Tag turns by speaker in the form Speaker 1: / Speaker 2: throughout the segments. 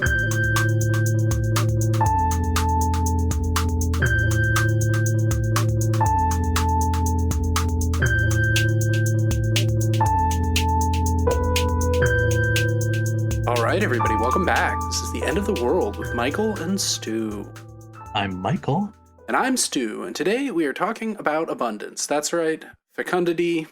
Speaker 1: All right, everybody, welcome back. This is The End of the World with Michael and Stu.
Speaker 2: I'm Michael.
Speaker 1: And I'm Stu, and today we are talking about abundance. That's right, fecundity,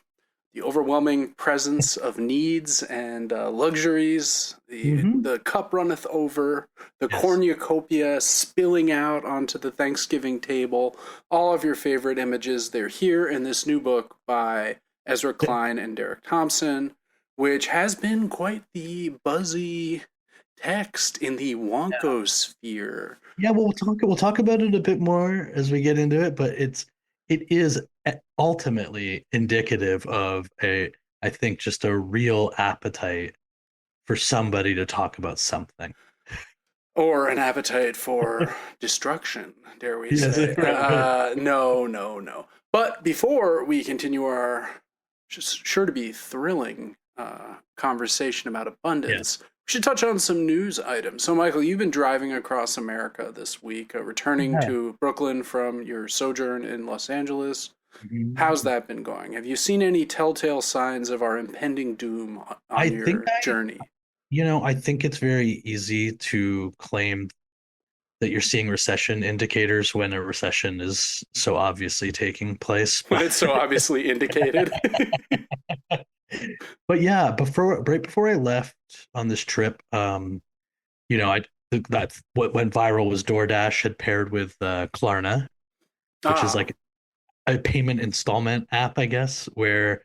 Speaker 1: the overwhelming presence of needs and luxuries, the cup runneth over, the cornucopia spilling out onto the Thanksgiving table, all of your favorite images. They're here in this new book by Ezra Klein and Derek Thompson, which has been quite the buzzy text in the wonkosphere.
Speaker 2: Yeah, well, we'll talk about it a bit more as we get into it, but it is ultimately indicative of I think, just a real appetite for somebody to talk about something.
Speaker 1: Or an appetite for destruction, dare we say. No. But before we continue our just sure to be thrilling conversation about abundance, we should touch on some news items. So, Michael, you've been driving across America this week, returning to Brooklyn from your sojourn in Los Angeles. How's that been going? Have you seen any telltale signs of our impending doom on your journey?
Speaker 2: I think it's very easy to claim that you're seeing recession indicators when a recession is so obviously taking place.
Speaker 1: When it's so obviously indicated.
Speaker 2: But yeah, right before I left on this trip, what went viral was DoorDash had paired with Klarna, which is like a payment installment app, I guess, where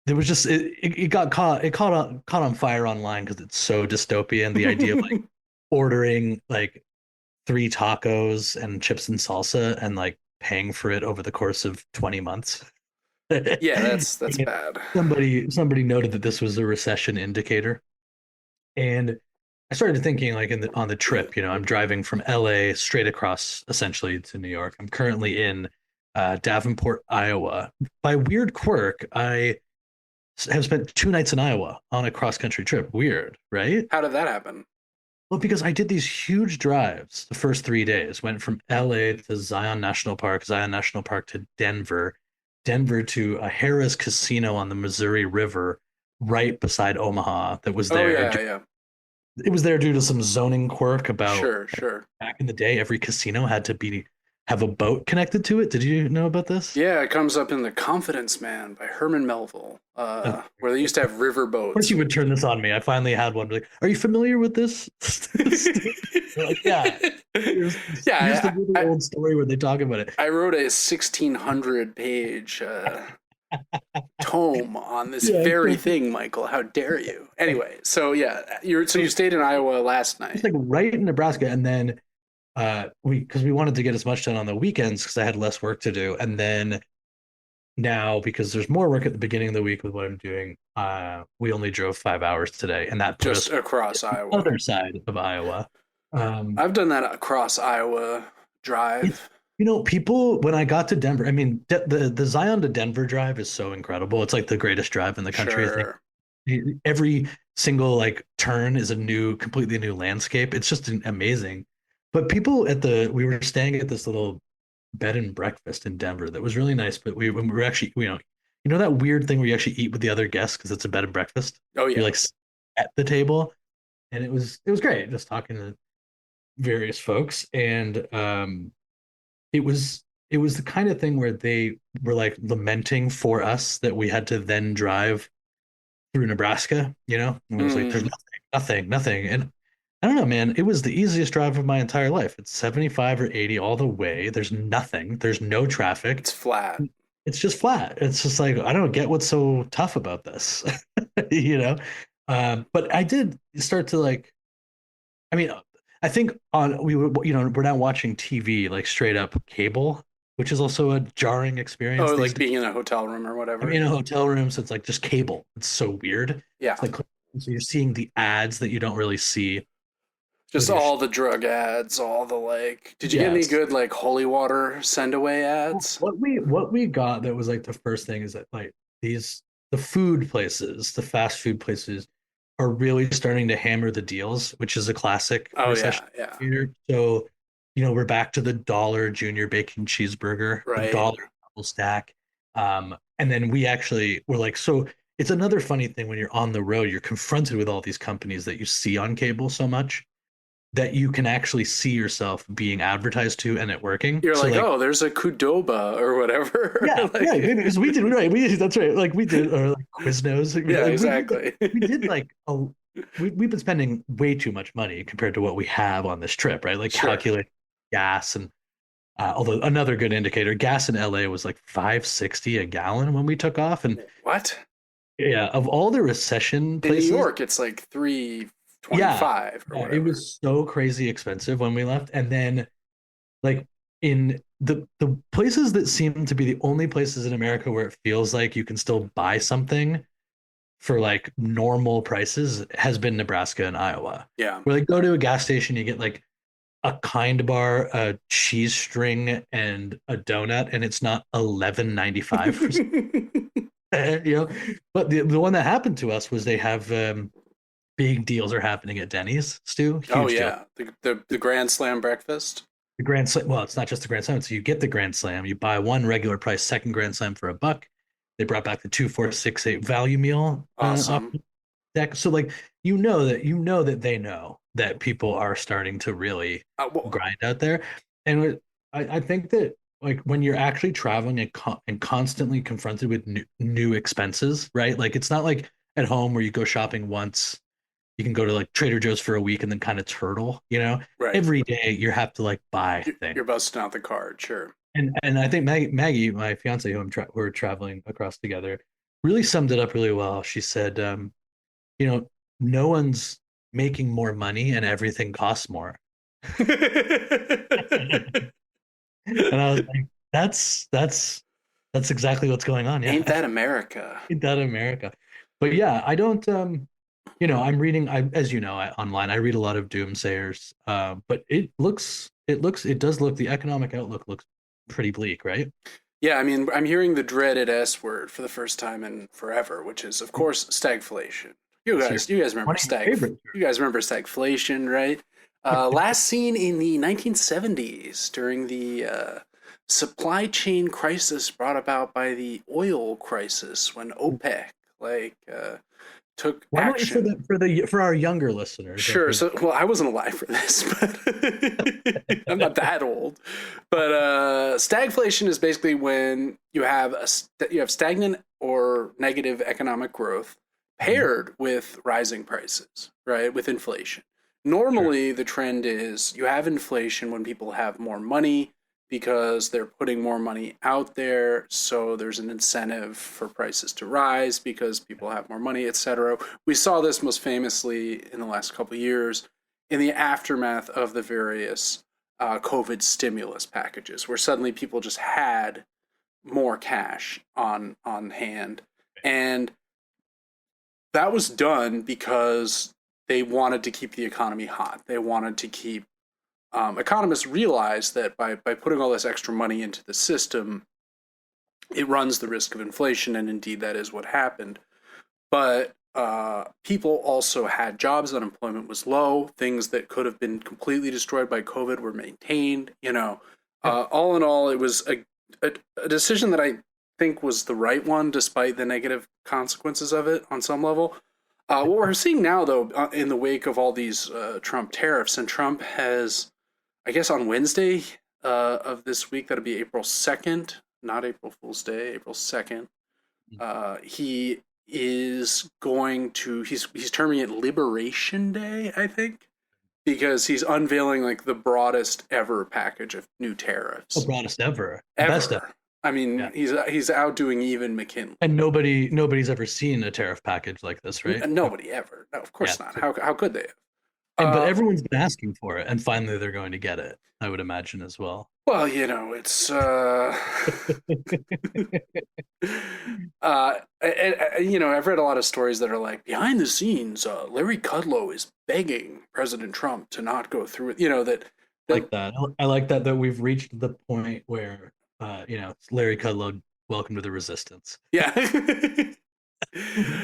Speaker 2: there was just it caught on fire online because it's so dystopian. The idea of like ordering like 3 tacos and chips and salsa and like paying for it over the course of 20 months.
Speaker 1: Yeah, that's bad.
Speaker 2: Somebody noted that this was a recession indicator, and I started thinking, like, on the trip, I'm driving from LA straight across essentially to New York. I'm currently in Davenport, Iowa. By weird quirk, I have spent 2 nights in Iowa on a cross-country trip. Weird, right?
Speaker 1: How did that happen?
Speaker 2: Well, because I did these huge drives the first 3 days. Went from LA to Zion National Park to Denver to a Harrah's Casino on the Missouri River right beside Omaha that was there. It was there due to some zoning quirk about
Speaker 1: sure.
Speaker 2: Back in the day, every casino had to have a boat connected to it. Did you know about this?
Speaker 1: Yeah, it comes up in The Confidence Man by Herman Melville, where they used to have river boats.
Speaker 2: Of course you would turn this on me. I finally had one. Like, are you familiar with this? Like, yeah. Here's the really old story where they talk about it.
Speaker 1: I wrote a 1,600-page tome on this very thing, Michael. How dare you? Anyway, so you stayed in Iowa last night.
Speaker 2: It's like right in Nebraska, and then because we wanted to get as much done on the weekends because I had less work to do, and then now because there's more work at the beginning of the week with what I'm doing, we only drove 5 hours today, and that put
Speaker 1: just
Speaker 2: us
Speaker 1: across Iowa,
Speaker 2: other side of Iowa.
Speaker 1: I've done that across Iowa drive.
Speaker 2: People, when I got to Denver, I mean, the Zion to Denver drive is so incredible. It's like the greatest drive in the country.
Speaker 1: Sure.
Speaker 2: I think every single like turn is completely new landscape. It's just amazing. But people we were staying at this little bed and breakfast in Denver that was really nice. But when we were actually, that weird thing where you actually eat with the other guests because it's a bed and breakfast.
Speaker 1: Oh yeah.
Speaker 2: You're like at the table, and it was great just talking to various folks, and it was the kind of thing where they were like lamenting for us that we had to then drive through Nebraska. And it was like there's nothing, and I don't know, man. It was the easiest drive of my entire life. It's 75 or 80 all the way. There's nothing. There's no traffic.
Speaker 1: It's flat.
Speaker 2: It's just flat. It's just like, I don't get what's so tough about this, But I did start to like, I mean, I think we're now watching TV like straight up cable, which is also a jarring experience.
Speaker 1: Oh, like being in a hotel room or whatever.
Speaker 2: I'm in a hotel room, so it's like just cable. It's so weird.
Speaker 1: Yeah.
Speaker 2: It's like, so you're seeing the ads that you don't really see.
Speaker 1: Just all the drug ads, all the like. Did you get any good like holy water send away ads?
Speaker 2: What we got that was like the first thing is that like the food places, the fast food places, are really starting to hammer the deals, which is a classic
Speaker 1: Oh
Speaker 2: recession
Speaker 1: yeah, yeah.
Speaker 2: indicator. So, we're back to the dollar junior bacon cheeseburger, the
Speaker 1: Right.
Speaker 2: dollar double stack. And then we actually were like, so it's another funny thing when you're on the road, you're confronted with all these companies that you see on cable so much that you can actually see yourself being advertised to and it working.
Speaker 1: You're
Speaker 2: So
Speaker 1: like,
Speaker 2: like,
Speaker 1: oh, there's a Qdoba or whatever.
Speaker 2: yeah, yeah,
Speaker 1: Like,
Speaker 2: because we did right. We that's right. Like we did, or like Quiznos.
Speaker 1: yeah,
Speaker 2: Like
Speaker 1: exactly.
Speaker 2: we did like we've been spending way too much money compared to what we have on this trip, right? Like
Speaker 1: Sure.
Speaker 2: calculate gas and although another good indicator, gas in LA was like 5.60 a gallon when we took off, and
Speaker 1: What?
Speaker 2: yeah, of all the recession
Speaker 1: In New
Speaker 2: places,
Speaker 1: York, it's like
Speaker 2: yeah,
Speaker 1: 325 or
Speaker 2: yeah, it
Speaker 1: whatever.
Speaker 2: was so crazy expensive when we left, and then like in the places that seem to be the only places in America where it feels like you can still buy something for like normal prices has been Nebraska and Iowa.
Speaker 1: Yeah.
Speaker 2: Where like go to a gas station, you get like a kind bar, a cheese string, and a donut, and it's not 11.95 for you know. But the one that happened to us was they have big deals are happening at Denny's, Stu.
Speaker 1: Oh
Speaker 2: Huge deal.
Speaker 1: yeah, the Grand Slam breakfast.
Speaker 2: The Grand Slam. Well, it's not just the Grand Slam. So you get the Grand Slam. You buy one regular price second Grand Slam for $1. They brought back the 2, 4, 6, 8 value meal
Speaker 1: Awesome.
Speaker 2: deck. So like that they know that people are starting to really
Speaker 1: Well,
Speaker 2: grind out there, and I think that like when you're actually traveling and constantly confronted with new expenses, right? Like it's not like at home where you go shopping once, you can go to like Trader Joe's for a week and then kind of turtle,
Speaker 1: right.
Speaker 2: Every day you have to like buy things.
Speaker 1: You're busting out the card, sure.
Speaker 2: And I think Maggie, my fiance, who we're traveling across together, really summed it up really well. She said, you know, no one's making more money and everything costs more. And I was like, that's exactly what's going on.
Speaker 1: Ain't
Speaker 2: Yeah.
Speaker 1: that America?
Speaker 2: In that America. But yeah, I don't I'm reading as online, I read a lot of doomsayers. But it does look the economic outlook looks pretty bleak, right?
Speaker 1: Yeah, I mean, I'm hearing the dreaded S word for the first time in forever, which is, of course, stagflation.
Speaker 2: Yes, sir.
Speaker 1: You guys remember
Speaker 2: One of your favorites.
Speaker 1: you guys remember stagflation, right? Last seen in the 1970s during the supply chain crisis brought about by the oil crisis when OPEC took
Speaker 2: Why don't you
Speaker 1: action.
Speaker 2: for our younger listeners or
Speaker 1: Sure.
Speaker 2: for
Speaker 1: So, well, I wasn't alive for this, but I'm not that old. But stagflation is basically when you have you have stagnant or negative economic growth paired with rising prices, right? With inflation.
Speaker 2: sure.
Speaker 1: Normally, the trend is you have inflation when people have more money because they're putting more money out there, so there's an incentive for prices to rise because people have more money, etc. We saw this most famously in the last couple of years in the aftermath of the various COVID stimulus packages, where suddenly people just had more cash on hand, and that was done because they wanted to keep the economy hot. They wanted to keep economists realize that by putting all this extra money into the system, it runs the risk of inflation, and indeed that is what happened. But people also had jobs, unemployment was low, things that could have been completely destroyed by COVID were maintained.
Speaker 2: Yeah.
Speaker 1: All in all, it was a decision that I think was the right one, despite the negative consequences of it on some level. What we're seeing now, though, in the wake of all these Trump tariffs, and Trump has, I guess, on Wednesday of this week, that'll be April 2nd, not April Fool's Day, April 2nd. He is going to he's terming it Liberation Day, I think, because he's unveiling like the broadest ever package of new
Speaker 2: The
Speaker 1: tariffs
Speaker 2: broadest ever, best ever.
Speaker 1: ever. I mean,
Speaker 2: Yeah.
Speaker 1: he's outdoing even McKinley.
Speaker 2: And nobody's ever seen a tariff package like this, right?
Speaker 1: Nobody ever. No, of
Speaker 2: Yeah.
Speaker 1: course not. How could they have?
Speaker 2: But
Speaker 1: Uh,
Speaker 2: everyone's been asking for it, and finally they're going to get it. I would imagine as well.
Speaker 1: well, it's I've read a lot of stories that are like behind the scenes. Larry Kudlow is begging President Trump to not go through it. That
Speaker 2: Like that. I like that we've reached the point where Larry Kudlow, welcome to the resistance.
Speaker 1: yeah.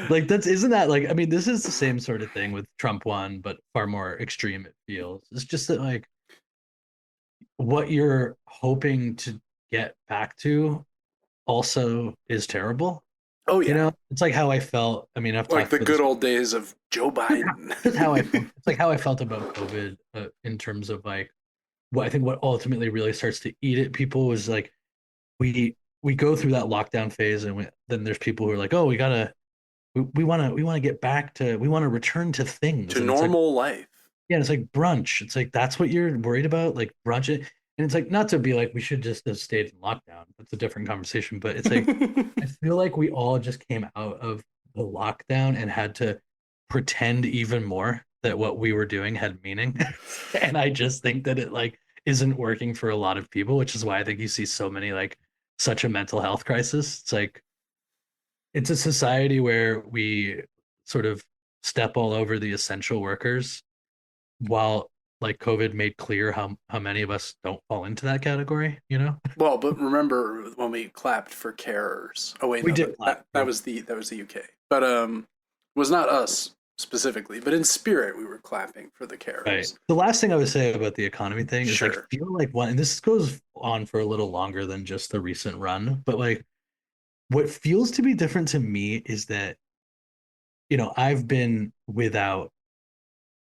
Speaker 2: Like that's isn't that like I mean this is the same sort of thing with Trump one, but far more extreme it feels. It's just that like what you're hoping to get back to also is terrible.
Speaker 1: Oh
Speaker 2: You
Speaker 1: yeah,
Speaker 2: know, it's like how I felt. I mean, I've
Speaker 1: like
Speaker 2: talked
Speaker 1: the
Speaker 2: about
Speaker 1: good
Speaker 2: this.
Speaker 1: old days of Joe Biden.
Speaker 2: Just how I felt. It's like how I felt about COVID in terms of like what I think what ultimately really starts to eat at people was like we go through that lockdown phase and then there's people who are like, oh, we want to get back to we want to return to things
Speaker 1: To
Speaker 2: and it's like
Speaker 1: normal life.
Speaker 2: yeah, it's like brunch. It's like that's what you're worried about, like brunch. And it's like not to be like we should just have stayed in lockdown. That's a different conversation. But it's like I feel like we all just came out of the lockdown and had to pretend even more that what we were doing had meaning. And I just think that it like isn't working for a lot of people, which is why I think you see so many like such a mental health crisis. It's like it's a society where we sort of step all over the essential workers while like COVID made clear how many of us don't fall into that category, you know?
Speaker 1: Well, but remember when we clapped for carers? Oh wait,
Speaker 2: We
Speaker 1: no,
Speaker 2: did clap.
Speaker 1: that was the UK. But it was not us specifically, but in spirit we were clapping for the
Speaker 2: Right.
Speaker 1: carers.
Speaker 2: The last thing I would say about the economy thing is like
Speaker 1: Sure.
Speaker 2: feel like one and this goes on for a little longer than just the recent run, but like what feels to be different to me is that, you know, I've been without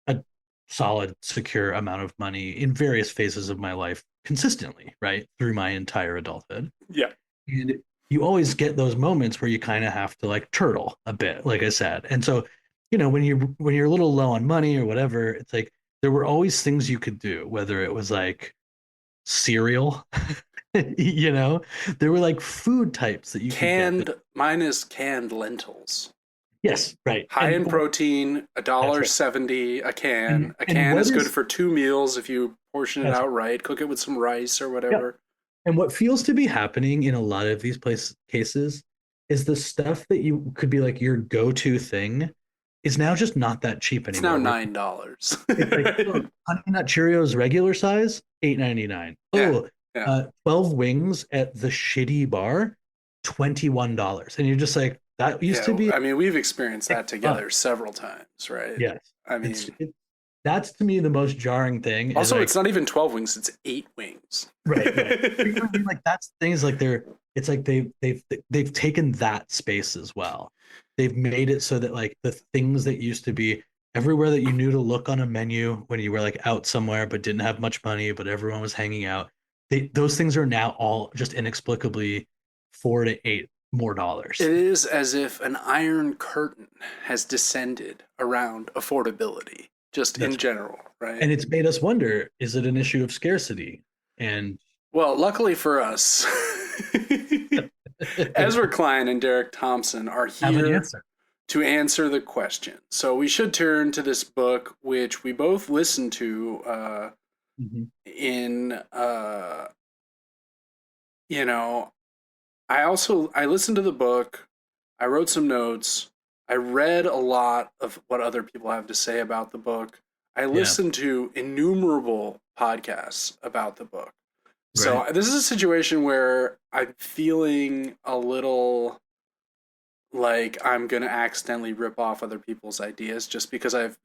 Speaker 2: a solid, secure amount of money in various phases of my life consistently, right? Through my entire adulthood.
Speaker 1: Yeah.
Speaker 2: And you always get those moments where you kind of have to like turtle a bit, like I said. And so, you know, when you're a little low on money or whatever, it's like there were always things you could do, whether it was like cereal, you know, there were like food types that you could get that
Speaker 1: Canned mine is canned lentils.
Speaker 2: yes, right.
Speaker 1: High in protein, a
Speaker 2: That's
Speaker 1: dollar
Speaker 2: right.
Speaker 1: 70 a can. A
Speaker 2: And
Speaker 1: can
Speaker 2: what
Speaker 1: is good
Speaker 2: is
Speaker 1: for 2 meals if you portion it
Speaker 2: that's
Speaker 1: out right. Cook it with some rice or
Speaker 2: yeah.
Speaker 1: whatever.
Speaker 2: And what feels to be happening in a lot of these cases is the stuff that you could be like your go-to thing is now just not that cheap
Speaker 1: It's now
Speaker 2: anymore.
Speaker 1: $9.
Speaker 2: It's like, oh, Honey Nut Cheerios regular size, 8.99.
Speaker 1: Yeah,
Speaker 2: Oh,
Speaker 1: yeah,
Speaker 2: 12 wings at the shitty bar, $21. And you're just like, that used to
Speaker 1: yeah.
Speaker 2: be
Speaker 1: I mean, we've experienced that
Speaker 2: $6.
Speaker 1: together several times, right?
Speaker 2: Yes.
Speaker 1: I
Speaker 2: It's
Speaker 1: mean,
Speaker 2: that's to me the most jarring thing is
Speaker 1: also, it's
Speaker 2: like
Speaker 1: not even 12 wings; it's 8 wings.
Speaker 2: right. But you know what I mean? Like that's things like it's like they've taken that space as well. They've made it so that like the things that used to be everywhere that you knew to look on a menu when you were like out somewhere but didn't have much money, but everyone was hanging out. Those things are now all just inexplicably $4 to $8 more dollars.
Speaker 1: It is as if an iron curtain has descended around affordability, just in
Speaker 2: That's
Speaker 1: general, right?
Speaker 2: and it's made us wonder, is it an issue of scarcity? And
Speaker 1: Well, luckily for us, Ezra Klein and Derek Thompson are
Speaker 2: have an
Speaker 1: here
Speaker 2: answer.
Speaker 1: to answer the question. So we should turn to this book, which we both listened to
Speaker 2: Mhm.
Speaker 1: in, you know, I listened to the book, I wrote some notes, I read a lot of what other people have to say about the book. I
Speaker 2: Yeah,
Speaker 1: listened to innumerable podcasts about the book. So
Speaker 2: right.
Speaker 1: this is a situation where I'm feeling a little like I'm gonna accidentally rip off other people's ideas just because I've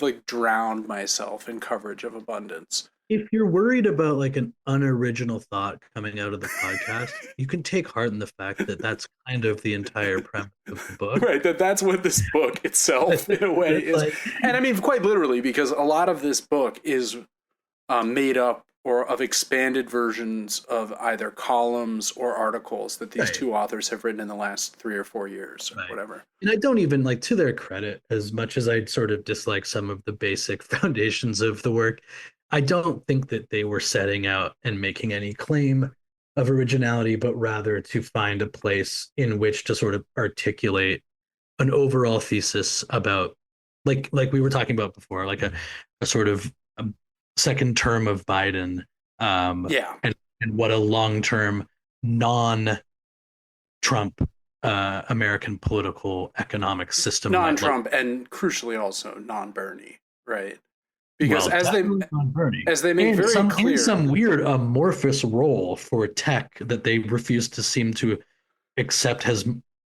Speaker 1: like drowned myself in coverage of abundance.
Speaker 2: If you're worried about like an unoriginal thought coming out of the podcast, you can take heart in the fact that that's kind of the entire premise of the book.
Speaker 1: Right, that's what this book itself in a way
Speaker 2: It's
Speaker 1: is.
Speaker 2: like,
Speaker 1: And I mean quite literally because a lot of this book is made up or of expanded versions of either columns or articles that these
Speaker 2: right,
Speaker 1: two authors have written in the last 3 or 4 years or
Speaker 2: right.
Speaker 1: whatever.
Speaker 2: And I don't even like to their credit, as much as I sort of dislike some of the basic foundations of the work, I don't think that they were setting out and making any claim of originality, but rather to find a place in which to sort of articulate an overall thesis about like we were talking about before, like a sort of a second term of Biden,
Speaker 1: Yeah,
Speaker 2: and what a long term non Trump American political economic system might look.
Speaker 1: non-Trump and crucially also non-Bernie, right? Because
Speaker 2: Well, definitely on Bernie,
Speaker 1: as they make
Speaker 2: and
Speaker 1: very
Speaker 2: some
Speaker 1: clear,
Speaker 2: weird amorphous role for tech that they refuse to seem to accept has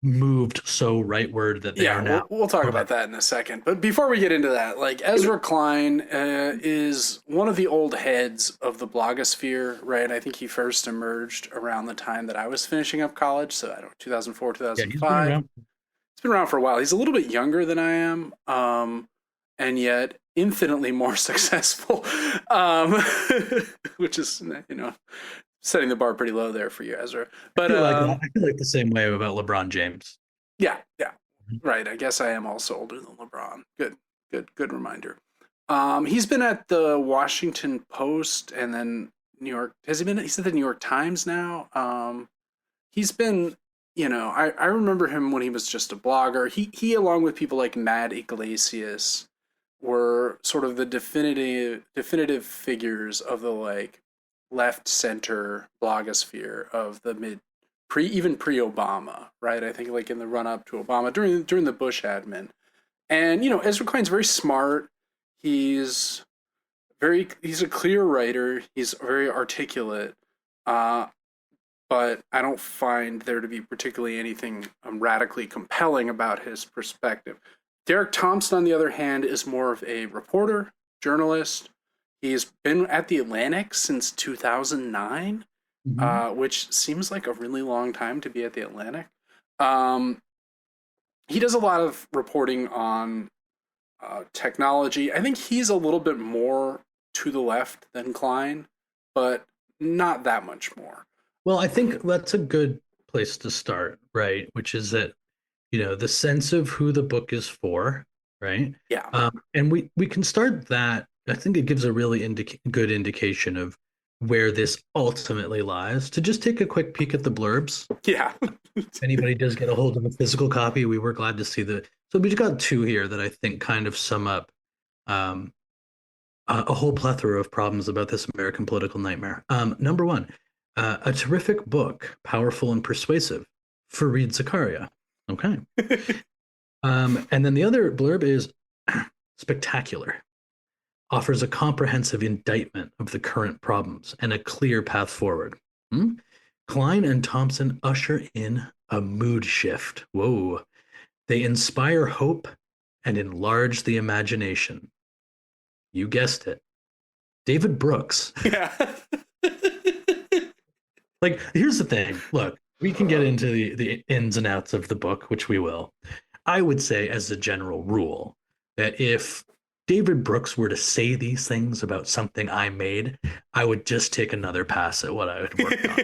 Speaker 2: moved so rightward that they
Speaker 1: Yeah,
Speaker 2: are now.
Speaker 1: we'll talk about that in a second. But before we get into that, like Ezra Klein is one of the old heads of the blogosphere, right? I think he first emerged around the time that I was finishing up college, so I don't know, 2004,
Speaker 2: Yeah, he's been
Speaker 1: 2005.
Speaker 2: around.
Speaker 1: He's been around for a while. He's a little bit younger than I am, and yet infinitely more successful, um, which is, setting the bar pretty low there for you, Ezra.
Speaker 2: I
Speaker 1: But
Speaker 2: feel like that. I feel like the same way about LeBron James.
Speaker 1: yeah, yeah, right. I guess I am also older than LeBron. Good reminder. He's been at the Washington Post and then New York. Has he been? He's at the New York Times now. He's been, I remember him when he was just a blogger. He along with people like Matt Iglesias were sort of the definitive figures of the like left center blogosphere of the pre Obama, right? I think like in the run up to Obama during the Bush admin. And Ezra Klein's very smart. He's he's a clear writer. He's very articulate. But I don't find there to be particularly anything radically compelling about his perspective. Derek Thompson, on the other hand, is more of a reporter, journalist. He's been at the Atlantic since 2009, which seems like a really long time to be at the Atlantic. He does a lot of reporting on technology. I think he's a little bit more to the left than Klein, but not that much more.
Speaker 2: Well, I think that's a good place to start, right? Which is that, the sense of who the book is for, right?
Speaker 1: Yeah.
Speaker 2: And we can start that. I think it gives a really good indication of where this ultimately lies. To just take a quick peek at the blurbs.
Speaker 1: Yeah.
Speaker 2: If anybody does get a hold of a physical copy, we were glad to see the. So we just got two here that I think kind of sum up a whole plethora of problems about this American political nightmare. Number one, a terrific book, powerful and persuasive, Fareed Zakaria. Okay. And then the other blurb is spectacular, offers a comprehensive indictment of the current problems and a clear path forward. Klein and Thompson usher in a mood shift. Whoa. They inspire hope and enlarge the imagination. You guessed it. David Brooks.
Speaker 1: Yeah.
Speaker 2: Like, here's the thing. Look, we can get into the ins and outs of the book, which we will. I would say, as a general rule, that if David Brooks were to say these things about something I made, I would just take another pass at what I would work on.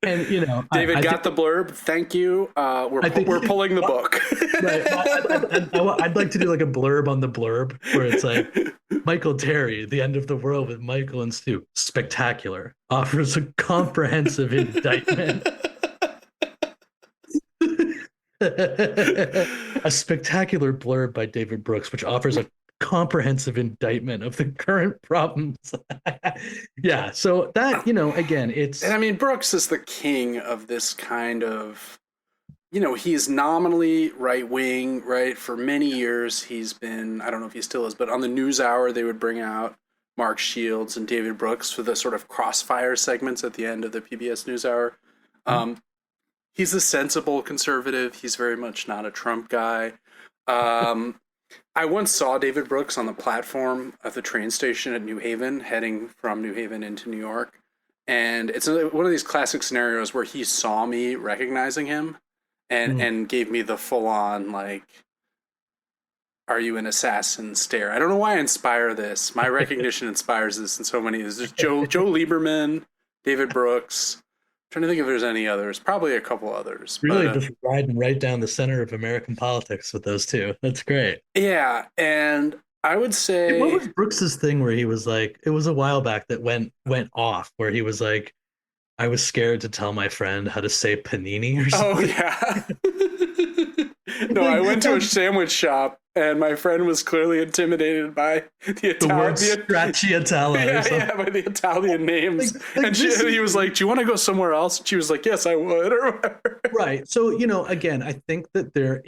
Speaker 1: David got the blurb. Thank you. We're pulling the book.
Speaker 2: Right. I'd like to do like a blurb on the blurb where it's like Michael Terry, The End of the World with Michael and Stu, spectacular, offers a comprehensive indictment. A spectacular blurb by David Brooks, which offers a comprehensive indictment of the current problems. Yeah, so that, again, it's...
Speaker 1: And I mean, Brooks is the king of this kind of, he's nominally right-wing, right? For many years, he's been, I don't know if he still is, but on the NewsHour, they would bring out Mark Shields and David Brooks for the sort of crossfire segments at the end of the PBS NewsHour. He's a sensible conservative. He's very much not a Trump guy. I once saw David Brooks on the platform of the train station at New Haven, heading from New Haven into New York. And it's one of these classic scenarios where he saw me recognizing him and gave me the full-on, like, are you an assassin stare. I don't know why I inspire this. My recognition inspires this in so many. There's Joe Lieberman, David Brooks. Trying to think if there's any others. Probably a couple others.
Speaker 2: Really just riding right down the center of American politics with those two. That's great.
Speaker 1: Yeah, and I would say...
Speaker 2: What was Brooks's thing where he was like, it was a while back that went off, where he was like, I was scared to tell my friend how to say panini or something.
Speaker 1: Oh, yeah. No, I went to a sandwich shop, and my friend was clearly intimidated by the
Speaker 2: word stracciatella.
Speaker 1: Yeah, by the Italian names. And he was like, do you want to go somewhere else? And she was like, yes, I would, or whatever.
Speaker 2: Right. So, again, I think that there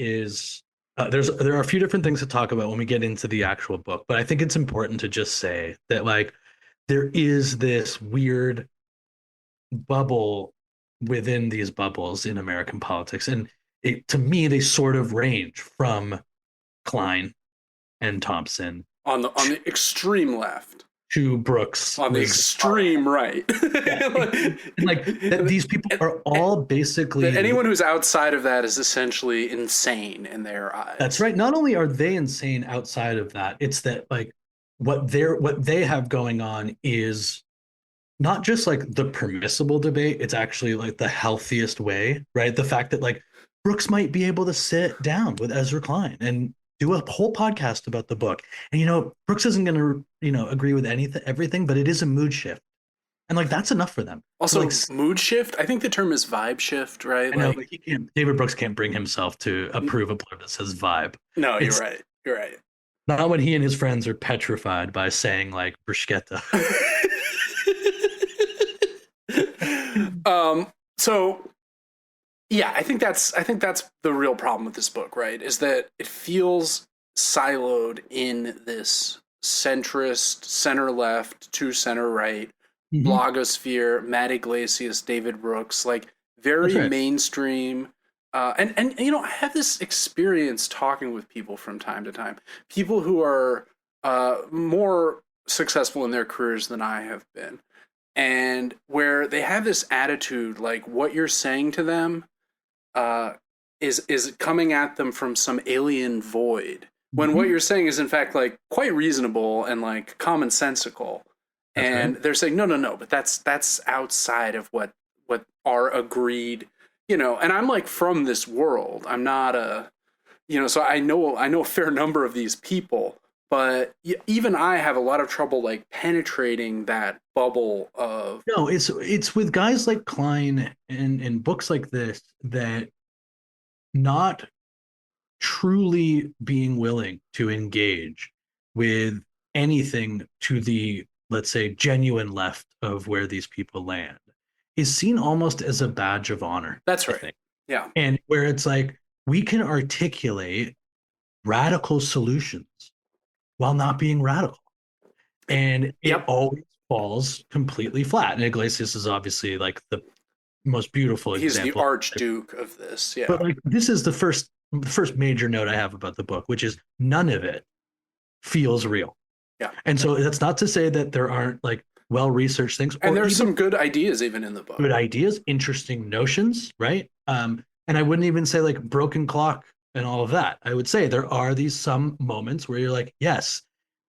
Speaker 2: are a few different things to talk about when we get into the actual book, but I think it's important to just say that, like, there is this weird bubble within these bubbles in American politics. And to me, they sort of range from Klein and Thompson
Speaker 1: on the extreme left,
Speaker 2: to Brooks
Speaker 1: on the
Speaker 2: was
Speaker 1: extreme right.
Speaker 2: yeah, like that these people are all basically
Speaker 1: anyone who's outside of that is essentially insane in their eyes.
Speaker 2: that's right. Not only are they insane outside of that, it's that like what they have going on is not just like the permissible debate, it's actually like the healthiest way, right? The fact that like Brooks might be able to sit down with Ezra Klein and do a whole podcast about the book. And Brooks isn't going to, agree with anything, everything, but it is a mood shift. And like that's enough for them.
Speaker 1: Also,
Speaker 2: like
Speaker 1: mood shift, I think the term is vibe shift, right?
Speaker 2: I know, but David Brooks can't bring himself to approve a blurb that says vibe.
Speaker 1: No, you're right. You're right.
Speaker 2: Not when he and his friends are petrified by saying like bruschetta.
Speaker 1: So yeah, I think that's the real problem with this book, right? Is that it feels siloed in this centrist, center left to center right, blogosphere, Matt Iglesias, David Brooks, like very mainstream. And I have this experience talking with people from time to time, people who are more successful in their careers than I have been, and where they have this attitude like what you're saying to them is coming at them from some alien void, when what you're saying is in fact like quite reasonable and like commonsensical. And they're saying no, but that's outside of what are agreed, and I'm like from this world. I'm not so I know a fair number of these people, but even I have a lot of trouble like penetrating that bubble of.
Speaker 2: No, it's with guys like Klein and books like this that not truly being willing to engage with anything to the, let's say, genuine left of where these people land is seen almost as a badge of honor.
Speaker 1: That's right. Yeah.
Speaker 2: And where it's like we can articulate radical solutions while not being radical. And it always falls completely flat. And Iglesias is obviously like the most beautiful example.
Speaker 1: He's the archduke of this. Yeah.
Speaker 2: But like this is the first major note I have about the book, which is none of it feels real.
Speaker 1: Yeah.
Speaker 2: And so that's not to say that there aren't like well-researched things.
Speaker 1: And there's some good ideas even in the book.
Speaker 2: Good ideas, interesting notions, right? And I wouldn't even say like broken clock and all of that. I would say there are some moments where you're like, yes,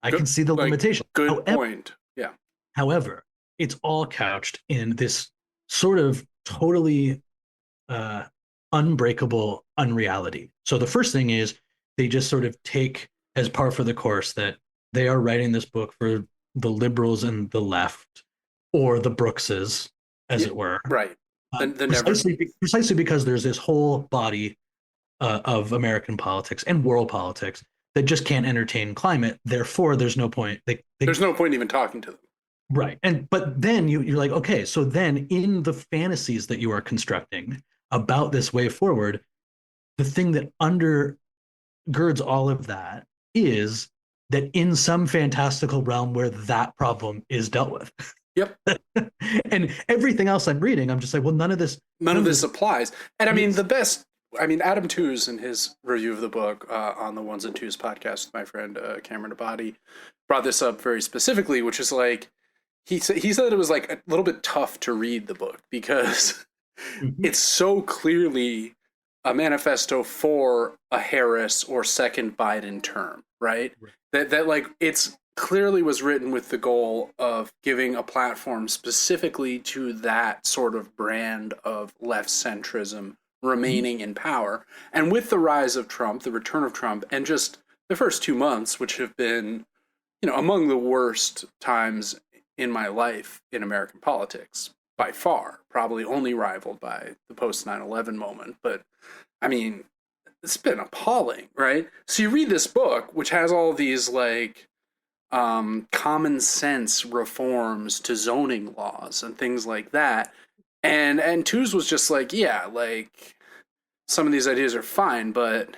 Speaker 2: I can see the limitation.
Speaker 1: Good point. Yeah.
Speaker 2: However, it's all couched in this sort of totally unbreakable unreality. So the first thing is they just sort of take as par for the course that they are writing this book for the liberals and the left, or the Brookses, as it were.
Speaker 1: Right.
Speaker 2: Precisely because there's this whole body of American politics and world politics that just can't entertain climate. Therefore, there's no point.
Speaker 1: There's no point even talking to them.
Speaker 2: Right. But then you're like, okay, so then in the fantasies that you are constructing about this way forward, the thing that undergirds all of that is that in some fantastical realm where that problem is dealt with.
Speaker 1: Yep.
Speaker 2: And everything else I'm reading, I'm just like, well, none of this
Speaker 1: applies. And I mean, Adam Tooze in his review of the book on the Ones and Twos podcast with my friend Cameron Abadi brought this up very specifically, which is like, he said it was like a little bit tough to read the book because it's so clearly a manifesto for a Harris or second Biden term, right? That like it's clearly was written with the goal of giving a platform specifically to that sort of brand of left centrism remaining in power. And with the rise of Trump, the return of Trump, and just the first 2 months, which have been, among the worst times in my life in American politics by far, probably only rivaled by the post 9/11 moment. But I mean, it's been appalling, right? So you read this book, which has all these like common sense reforms to zoning laws and things like that. And Tooze was just like, yeah, like some of these ideas are fine, but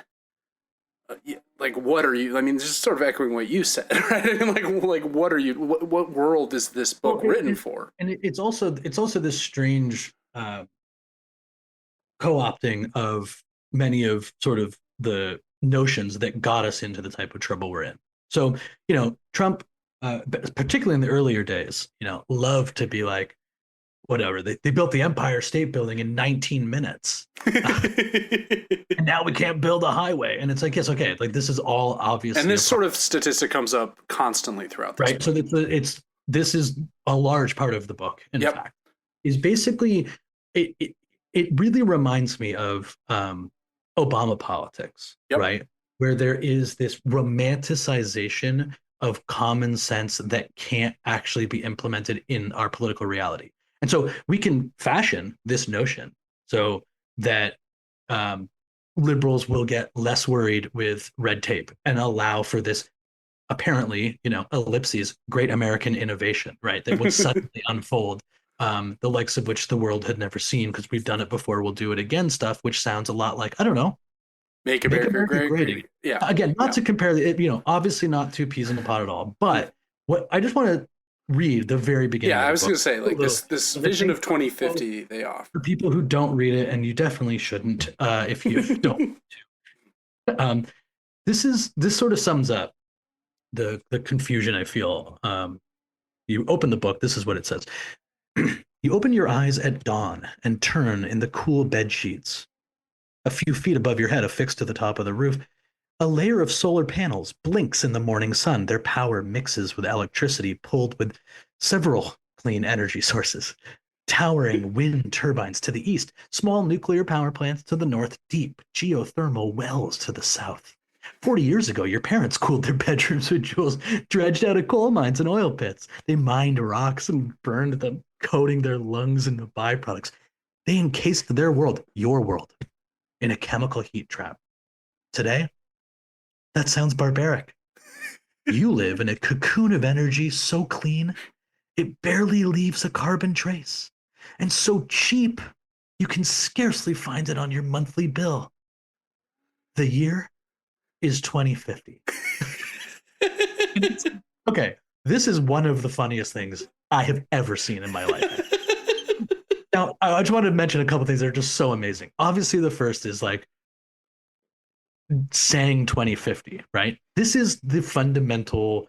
Speaker 1: like, what are you? I mean, just sort of echoing what you said, right? I mean, like, what are you? What world is this book written for?
Speaker 2: And it's also this strange co-opting of many of sort of the notions that got us into the type of trouble we're in. So, Trump, particularly in the earlier days, loved to be like, whatever, they built the Empire State Building in 19 minutes. And now we can't build a highway. And it's like, yes, okay, like this is all obviously.
Speaker 1: And this sort of statistic comes up constantly throughout this
Speaker 2: right.
Speaker 1: book.
Speaker 2: So this is a large part of the book, in fact, is basically it really reminds me of Obama politics, right? Where there is this romanticization of common sense that can't actually be implemented in our political reality. And so we can fashion this notion so that liberals will get less worried with red tape and allow for this apparently, ellipses, great American innovation, right? That would suddenly unfold, the likes of which the world had never seen because we've done it before, we'll do it again stuff, which sounds a lot like, I don't know,
Speaker 1: Make America great again. Yeah.
Speaker 2: Again, not to compare it, obviously not two peas in a pod at all, but what I just want to read the very beginning.
Speaker 1: Yeah, I was going to say, like this vision of 2050 they offer.
Speaker 2: For people who don't read it, and you definitely shouldn't if you don't. This sort of sums up the confusion I feel. You open the book, this is what it says. You open your eyes at dawn and turn in the cool bed sheets. A few feet above your head, affixed to the top of the roof, a layer of solar panels blinks in the morning sun. Their power mixes with electricity pulled with several clean energy sources. Towering wind turbines to the east, small nuclear power plants to the north, deep geothermal wells to the south. 40 years ago, your parents cooled their bedrooms with jewels dredged out of coal mines and oil pits. They mined rocks and burned them, coating their lungs into byproducts. They encased their world, your world, in a chemical heat trap. Today, that sounds barbaric. You live in a cocoon of energy so clean, it barely leaves a carbon trace, and so cheap, you can scarcely find it on your monthly bill. The year is 2050. Okay, this is one of the funniest things I have ever seen in my life. Now, I just wanted to mention a couple things that are just so amazing. Obviously, the first is like saying 2050, right? This is the fundamental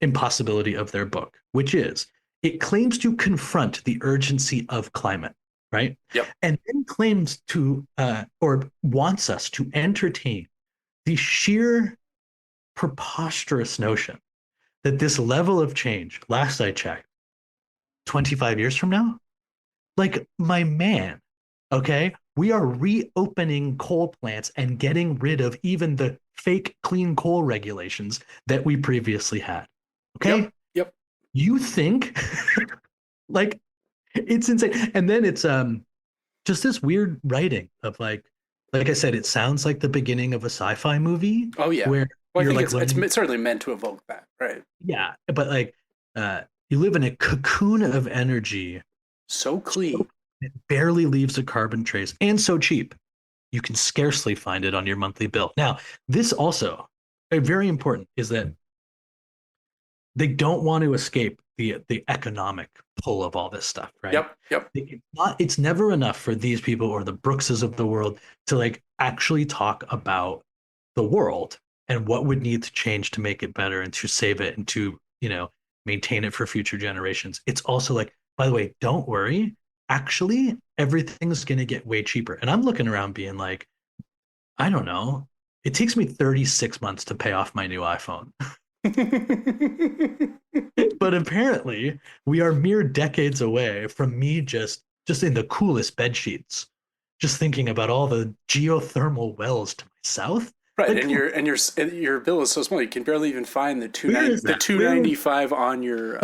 Speaker 2: impossibility of their book, which is it claims to confront the urgency of climate, right?
Speaker 1: Yep.
Speaker 2: And then claims to or wants us to entertain the sheer preposterous notion that this level of change, last I checked, 25 years from now, like my man, okay, we are reopening coal plants and getting rid of even the fake clean coal regulations that we previously had. Okay.
Speaker 1: Yep.
Speaker 2: You think like it's insane. And then it's just this weird writing of like I said, it sounds like the beginning of a sci-fi movie.
Speaker 1: Oh yeah.
Speaker 2: Where
Speaker 1: I think it's certainly meant to evoke that, right?
Speaker 2: Yeah, but like you live in a cocoon of energy.
Speaker 1: So clean.
Speaker 2: It barely leaves a carbon trace, and so cheap. You can scarcely find it on your monthly bill. Now, this also, very important, is that they don't want to escape the economic pull of all this stuff, right?
Speaker 1: Yep.
Speaker 2: It's never enough for these people or the Brookses of the world to like actually talk about the world and what would need to change to make it better and to save it and to, maintain it for future generations. It's also like, by the way, don't worry. Actually, everything's going to get way cheaper. And I'm looking around being like, I don't know. It takes me 36 months to pay off my new iPhone. But apparently, we are mere decades away from me just in the coolest bed sheets, just thinking about all the geothermal wells to my south.
Speaker 1: Right,
Speaker 2: like,
Speaker 1: and your bill is so small you can barely even find the $295 on your.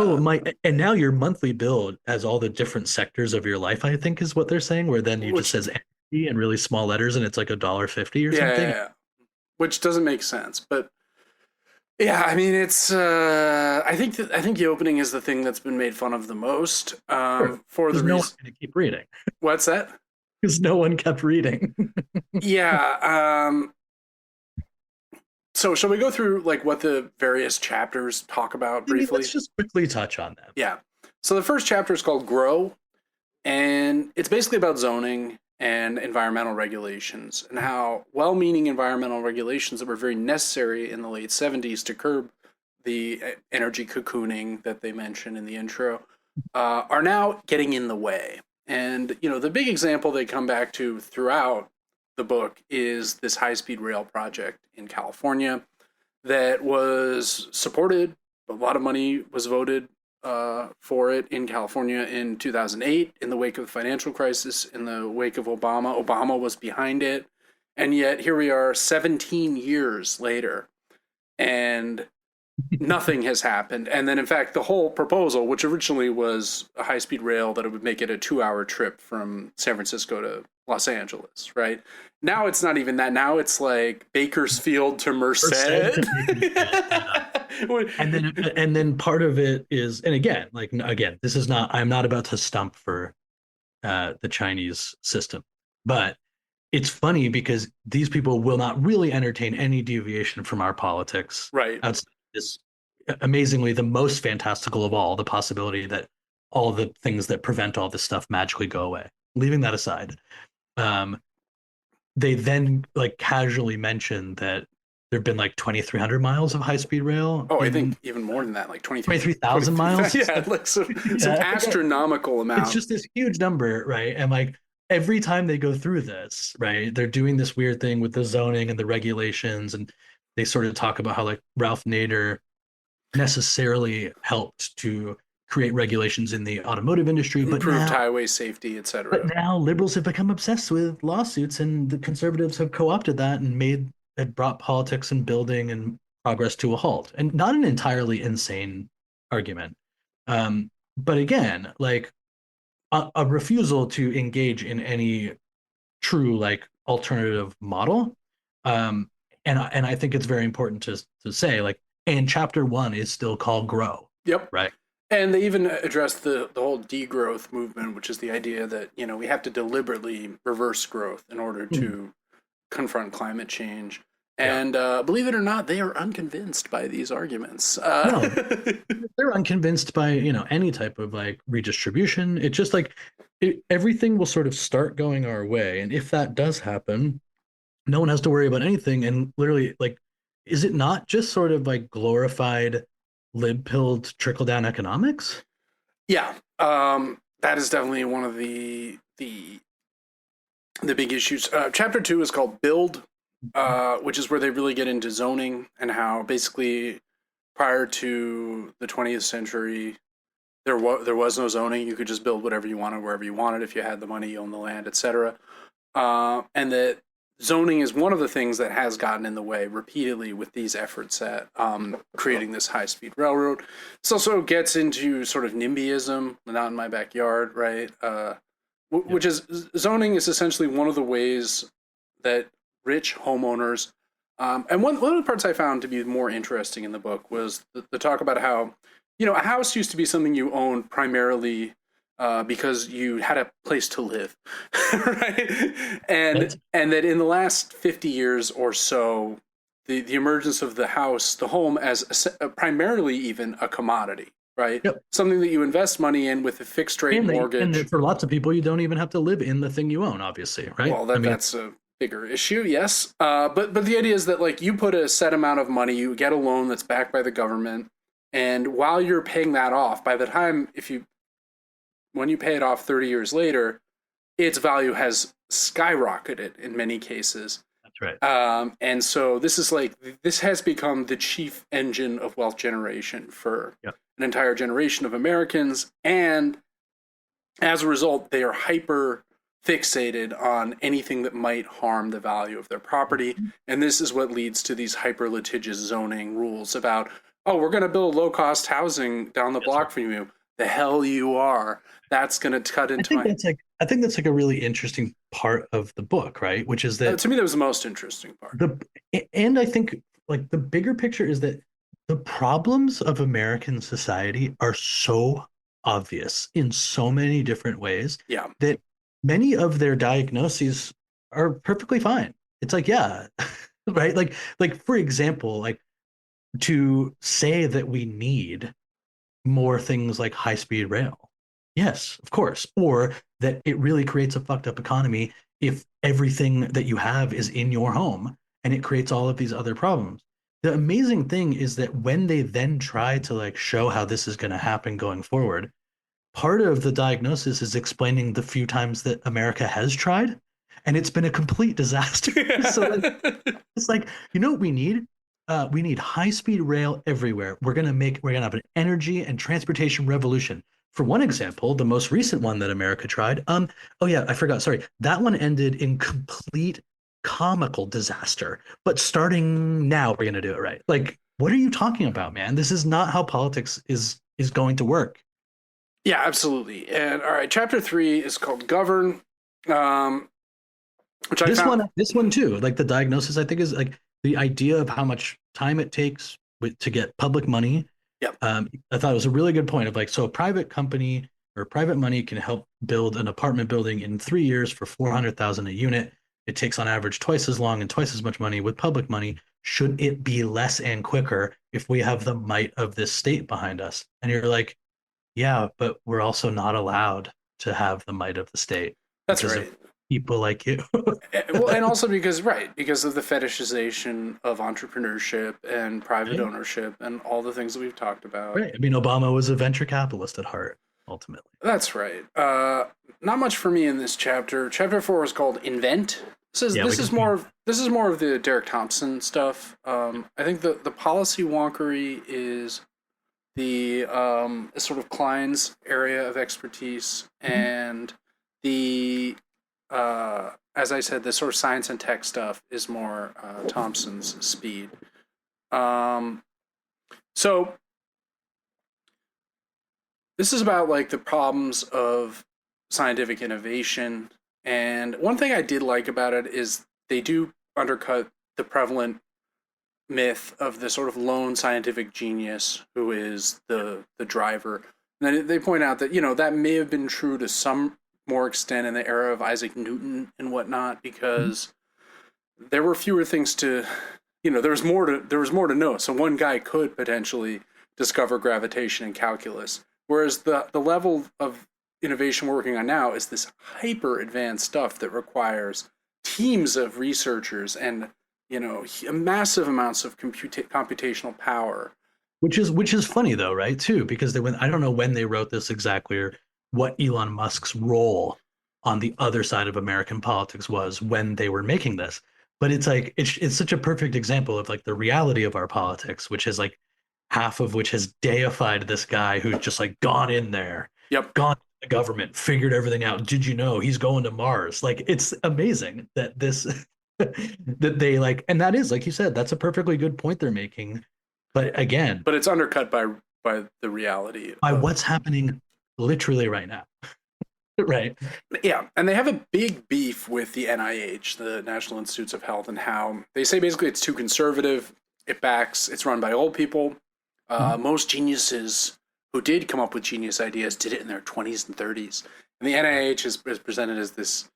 Speaker 2: And now your monthly bill has all the different sectors of your life. I think is what they're saying. Where then you just says energy in really small letters, and it's like $1.50 or something.
Speaker 1: Yeah, which doesn't make sense, but yeah, I mean it's. I think the opening is the thing that's been made fun of the most. For the reason
Speaker 2: no one's going to keep reading.
Speaker 1: What's that?
Speaker 2: Because no one kept reading.
Speaker 1: Yeah. So shall we go through like what the various chapters talk about briefly?
Speaker 2: Let's just quickly touch on them.
Speaker 1: Yeah. So the first chapter is called Grow, and it's basically about zoning and environmental regulations, and how well-meaning environmental regulations that were very necessary in the late 70s to curb the energy cocooning that they mentioned in the intro are now getting in the way. And the big example they come back to throughout the book is this high-speed rail project in California that was supported. A lot of money was voted for it in California in 2008 in the wake of the financial crisis, in the wake of Obama. Obama was behind it. And yet here we are 17 years later, and nothing has happened. And then, in fact, the whole proposal, which originally was a high-speed rail that it would make it a 2-hour trip from San Francisco to Los Angeles, right? Now it's not even that. Now it's like Bakersfield to Merced.
Speaker 2: And then part of it is, and again, this is not, I'm not about to stump for the Chinese system, but it's funny because these people will not really entertain any deviation from our politics.
Speaker 1: Right.
Speaker 2: Outside this, amazingly, the most fantastical of all, the possibility that all the things that prevent all this stuff magically go away. Leaving that aside, they then like casually mention that there've been like 2,300 miles of high-speed rail.
Speaker 1: Oh, I think even more than that, like
Speaker 2: 23,000 miles.
Speaker 1: Yeah, like some astronomical amount.
Speaker 2: It's just this huge number, right? And like every time they go through this, right, they're doing this weird thing with the zoning and the regulations, and they sort of talk about how like Ralph Nader necessarily helped to create regulations in the automotive industry, but
Speaker 1: improved highway safety, etc.
Speaker 2: But now liberals have become obsessed with lawsuits, and the conservatives have co-opted that and brought politics and building and progress to a halt. And not an entirely insane argument. But again, like a refusal to engage in any true like alternative model. And I think it's very important to say, like, and chapter 1 is still called Grow.
Speaker 1: Yep.
Speaker 2: Right.
Speaker 1: And they even address the whole degrowth movement, which is the idea that, we have to deliberately reverse growth in order to confront climate change. And believe it or not, they are unconvinced by these arguments.
Speaker 2: No, they're unconvinced by, any type of like redistribution. It's just like everything will sort of start going our way. And if that does happen, no one has to worry about anything. And literally, like, is it not just sort of like glorified lib-pilled trickle-down economics?
Speaker 1: Yeah, that is definitely one of the big issues. Chapter 2 is called Build, which is where they really get into zoning and how basically prior to the 20th century, there was no zoning. You could just build whatever you wanted, wherever you wanted. If you had the money, you owned the land, etc. And that zoning is one of the things that has gotten in the way repeatedly with these efforts at creating this high-speed railroad. This also gets into sort of NIMBYism, not in my backyard, right? Which is, zoning is essentially one of the ways that rich homeowners, and one of the parts I found to be more interesting in the book was the talk about how, a house used to be something you owned primarily because you had a place to live, right? And that in the last 50 years or so, the emergence of the house, the home, as primarily even a commodity, right? Yep. Something that you invest money in with a fixed rate mortgage.
Speaker 2: And for lots of people, you don't even have to live in the thing you own, obviously, right?
Speaker 1: Well, that's a bigger issue, yes. But the idea is that like you put a set amount of money, you get a loan that's backed by the government, and while you're paying that off, by the time when you pay it off 30 years later, its value has skyrocketed in many cases.
Speaker 2: That's right.
Speaker 1: And so this has become the chief engine of wealth generation for an entire generation of Americans. And as a result, they are hyper fixated on anything that might harm the value of their property. Mm-hmm. And this is what leads to these hyper litigious zoning rules about, we're going to build low cost housing down the block from you. The hell you are. That's going to cut into
Speaker 2: I think that's like a really interesting part of the book, right? Which is that
Speaker 1: to me, that was the most interesting part.
Speaker 2: And I think like the bigger picture is that the problems of American society are so obvious in so many different ways that many of their diagnoses are perfectly fine. It's like, right? Like for example, like to say that we need more things like high-speed rail. Yes, of course. Or that it really creates a fucked up economy if everything that you have is in your home and it creates all of these other problems. The amazing thing is that when they then try to like show how this is going to happen going forward, part of the diagnosis is explaining the few times that America has tried, and it's been a complete disaster. So like, it's like, you know what we need? We need high-speed rail everywhere. We're gonna have an energy and transportation revolution. For one example, the most recent one that America tried, oh yeah, I forgot. Sorry, that one ended in complete comical disaster. But starting now, we're gonna do it right. Like, what are you talking about, man? This is not how politics is going to work.
Speaker 1: Yeah, absolutely. And all right, chapter 3 is called Govern, um, which I found.
Speaker 2: This one too, like the diagnosis, I think is like the idea of how much time it takes to get public money.
Speaker 1: Yep.
Speaker 2: I thought it was a really good point of like, so a private company or private money can help build an apartment building in 3 years for 400,000 a unit. It takes on average twice as long and twice as much money with public money. Should it be less and quicker if we have the might of this state behind us? And you're like, yeah, but we're also not allowed to have the might of the state
Speaker 1: That's
Speaker 2: because
Speaker 1: right.
Speaker 2: of people like you.
Speaker 1: Well, and also because, right, because of the fetishization of entrepreneurship and private
Speaker 2: Right.
Speaker 1: ownership and all the things that we've talked about.
Speaker 2: Right. I mean, Obama was a venture capitalist at heart, ultimately.
Speaker 1: That's right. Not much for me in this chapter. Chapter 4 is called Invent.
Speaker 2: Yeah, we can.
Speaker 1: This is more of the Derek Thompson stuff. I think the policy wonkery is the sort of Klein's area of expertise, and the as I said, the sort of science and tech stuff is more Thompson's speed. Um, so this is about like the problems of scientific innovation, and one thing I did like about it is they do undercut the prevalent myth of the sort of lone scientific genius who is the driver. And then they point out that, you know, that may have been true to some more extent in the era of Isaac Newton and whatnot, because there were fewer things to, you know, there was more to know. So one guy could potentially discover gravitation and calculus, whereas the level of innovation we're working on now is this hyper advanced stuff that requires teams of researchers and, you know, massive amounts of computational power.
Speaker 2: Which is funny though, right? Too, because they went. I don't know when they wrote this exactly or what Elon Musk's role on the other side of American politics was when they were making this. But it's like it's such a perfect example of like the reality of our politics, which is like half of which has deified this guy who's just like gone in there,
Speaker 1: Yep.
Speaker 2: gone to the government, figured everything out. Did you know he's going to Mars? Like it's amazing that this that they like, and that is like you said, that's a perfectly good point they're making. But again,
Speaker 1: But it's undercut by the reality
Speaker 2: by
Speaker 1: of,
Speaker 2: what's happening literally right now. Right.
Speaker 1: yeah, and they have a big beef with the NIH, the National Institutes of Health, and how they say basically it's too conservative. It's run by old people.
Speaker 2: Mhm.
Speaker 1: Most geniuses who did come up with genius ideas did it in their 20s and 30s. And the NIH is presented as this,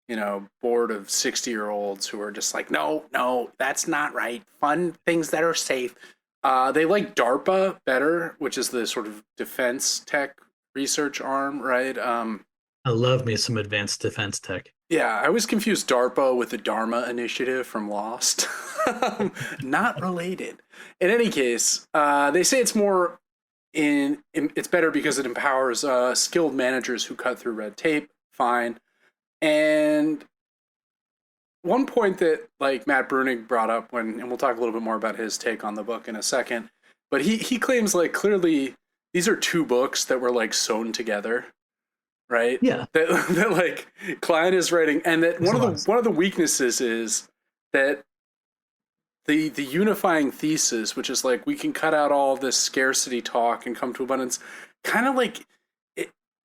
Speaker 1: you know, board of 60-year-olds who are just like, no, no, that's not right. Fund things that are safe. They like DARPA better, which is the sort of defense tech research arm, right?
Speaker 2: I love me some advanced defense tech.
Speaker 1: Yeah, I always confuse DARPA with the Dharma Initiative from Lost. Not related. In any case, they say it's more it's better because it empowers skilled managers who cut through red tape. Fine. And one point that like Matt Brunig brought up and we'll talk a little bit more about his take on the book in a second, but he claims like clearly these are two books that were like sewn together, right?
Speaker 2: Yeah.
Speaker 1: That like Klein is writing, and that
Speaker 2: Makes a lot of sense.
Speaker 1: one of the weaknesses is that the unifying thesis, which is like we can cut out all this scarcity talk and come to abundance, kind of like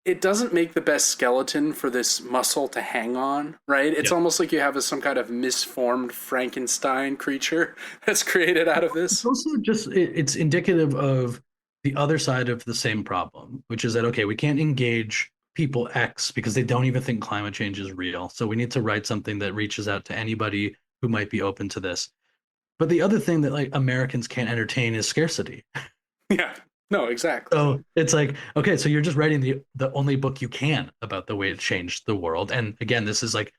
Speaker 1: it doesn't make the best skeleton for this muscle to hang on, right? It's
Speaker 2: Yep.
Speaker 1: almost like you have some kind of misformed Frankenstein creature that's created out of
Speaker 2: It's
Speaker 1: this.
Speaker 2: also just it's indicative of the other side of the same problem, which is that okay, we can't engage people X because they don't even think climate change is real. So we need to write something that reaches out to anybody who might be open to this. But the other thing that like Americans can't entertain is scarcity.
Speaker 1: Yeah, no, exactly.
Speaker 2: So it's like, okay, so you're just writing the only book you can about the way it changed the world. And again, this is like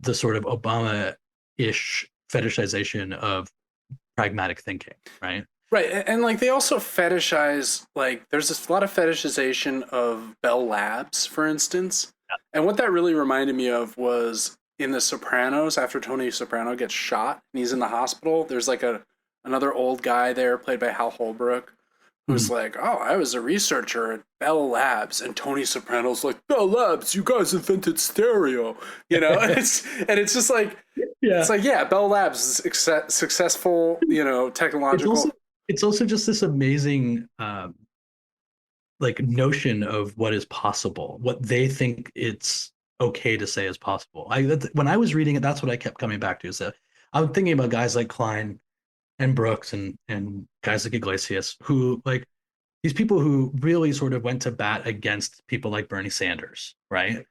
Speaker 2: the sort of Obama-ish fetishization of pragmatic thinking, right?
Speaker 1: Right, and like they also fetishize, like there's a lot of fetishization of Bell Labs, for instance. And what that really reminded me of was in The Sopranos, after Tony Soprano gets shot and he's in the hospital, there's like a another old guy there played by Hal Holbrook who's
Speaker 2: Mhm.
Speaker 1: like, "Oh, I was a researcher at Bell Labs," and Tony Soprano's like, "Bell Labs, you guys invented stereo," you know. And it's just like it's
Speaker 2: Yeah.
Speaker 1: like yeah, Bell Labs is successful, you know,
Speaker 2: It's also
Speaker 1: technological.
Speaker 2: it's also just this amazing like notion of what is possible, what they think it's okay to say is possible. When I was reading it, that's what I kept coming back to. So I'm thinking about guys like Klein and Brooks and guys like Iglesias, who like these people who really sort of went to bat against people like Bernie Sanders, right?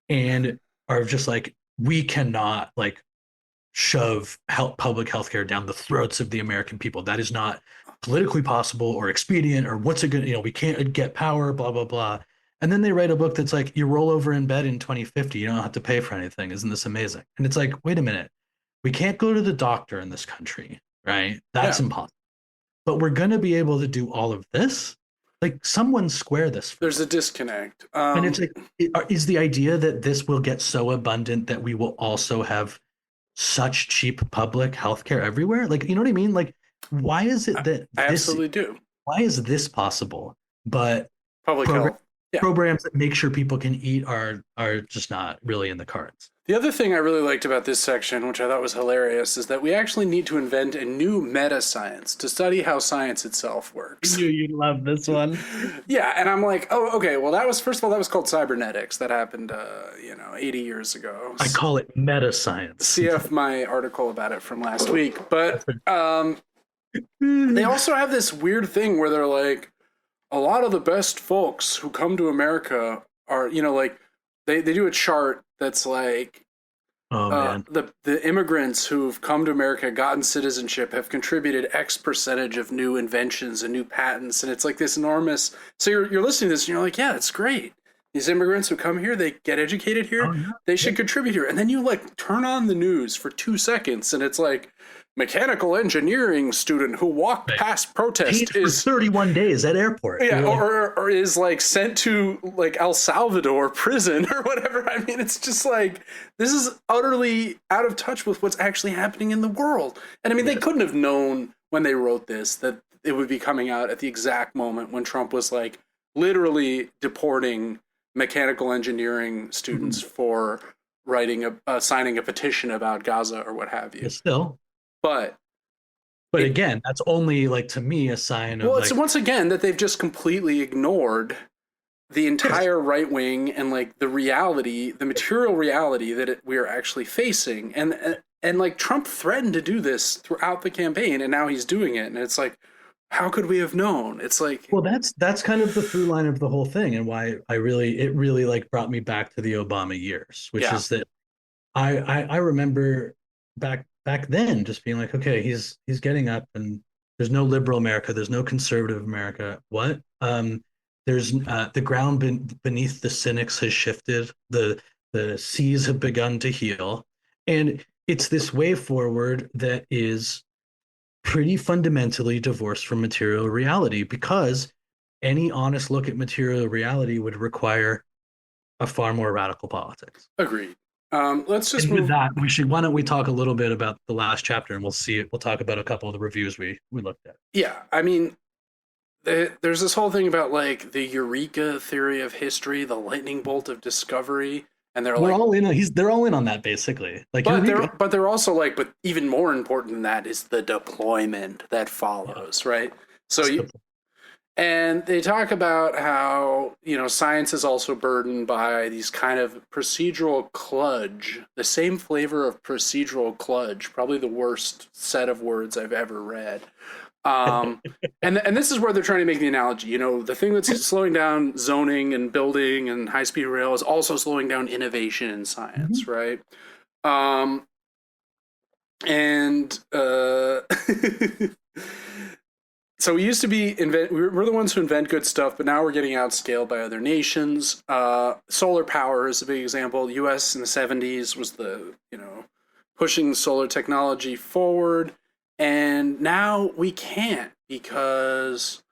Speaker 2: And are just like, we cannot like shove public health care down the throats of the American people. That is not politically possible or expedient or what's it going to, we can't get power, blah, blah, blah. And then they write a book that's like, you roll over in bed in 2050, you don't have to pay for anything. Isn't this amazing? And it's like, wait a minute, we can't go to the doctor in this country, right? That's
Speaker 1: Yeah,
Speaker 2: impossible. But we're going to be able to do all of this. Like, someone square this for
Speaker 1: there's
Speaker 2: me.
Speaker 1: a disconnect.
Speaker 2: And it's like, is the idea that this will get so abundant that we will also have such cheap public healthcare everywhere? Like, you know what I mean? Like, why is it
Speaker 1: I
Speaker 2: that this,
Speaker 1: absolutely do.
Speaker 2: why is this possible, but
Speaker 1: Public
Speaker 2: program,
Speaker 1: health. Yeah.
Speaker 2: programs that make sure people can eat are just not really in the cards?
Speaker 1: The other thing I really liked about this section, which I thought was hilarious, is that we actually need to invent a new meta science to study how science itself
Speaker 2: I
Speaker 1: works.
Speaker 2: knew you'd love this one.
Speaker 1: Yeah, and I'm like, oh, okay. Well, that was first of all, that was called cybernetics. That happened, 80 years ago.
Speaker 2: I call it meta science.
Speaker 1: CF my article about it from last week, but they also have this weird thing where they're like, a lot of the best folks who come to America are, like they do a chart that's like
Speaker 2: Oh man.
Speaker 1: the immigrants who've come to America, gotten citizenship, have contributed X percentage of new inventions and new patents, and it's like this enormous. So you're listening to this, and you're like, yeah, it's great. These immigrants who come here, they get educated here,
Speaker 2: Oh yeah.
Speaker 1: they should contribute here. And then you like turn on the news for 2 seconds, and it's like mechanical engineering student who walked
Speaker 2: Right.
Speaker 1: past protest
Speaker 2: Paid for
Speaker 1: is
Speaker 2: 31 days at airport.
Speaker 1: yeah,
Speaker 2: You're like,
Speaker 1: or is like sent to like El Salvador prison or whatever. I mean, it's just like this is utterly out of touch with what's actually happening in the world. And I mean, they
Speaker 2: yeah.
Speaker 1: couldn't have known when they wrote this that it would be coming out at the exact moment when Trump was like literally deporting mechanical engineering students for writing signing a petition about Gaza or what have you.
Speaker 2: But still.
Speaker 1: But
Speaker 2: But
Speaker 1: it,
Speaker 2: again, that's only like to me a sign of
Speaker 1: well, it's
Speaker 2: like
Speaker 1: once again that they've just completely ignored the
Speaker 2: yes.
Speaker 1: entire right wing and like the reality, the material reality that we are actually facing. And like Trump threatened to do this throughout the campaign, and now he's doing it. And it's like, how could we have known? It's like,
Speaker 2: Well, that's kind of the through line of the whole thing, and why it really like brought me back to the Obama years, which
Speaker 1: yeah,
Speaker 2: is that I remember back then just being like, okay, he's getting up, and there's no liberal America, there's no conservative America. What? There's the ground beneath the cynics has shifted. The seas have begun to heal, and it's this way forward that is pretty fundamentally divorced from material reality, because any honest look at material reality would require a far more radical politics.
Speaker 1: agreed. Let's just
Speaker 2: And with
Speaker 1: move.
Speaker 2: that, why don't we talk a little bit about the last chapter, and we'll talk about a couple of the reviews we looked at.
Speaker 1: Yeah, I mean, there's this whole thing about like the eureka theory of history, the lightning bolt of discovery, and they're
Speaker 2: We're
Speaker 1: like,
Speaker 2: all in. They're all in on that basically. Like Eureka.
Speaker 1: but they're also like, but even more important than that is the deployment that
Speaker 2: Yeah.
Speaker 1: follows, right? So you, and they talk about how, science is also burdened by these kind of procedural kludge, the same flavor of procedural kludge, probably the worst set of words I've ever read. Um, and this is where they're trying to make the analogy. The thing that's slowing down zoning and building and high speed rail is also slowing down innovation in science,
Speaker 2: Mhm.
Speaker 1: right? Um, and So we used to we're the ones who invent good stuff, but now we're getting outscaled by other nations. Solar power is a big example. The U.S. in the 70s was pushing solar technology forward, and now we can't because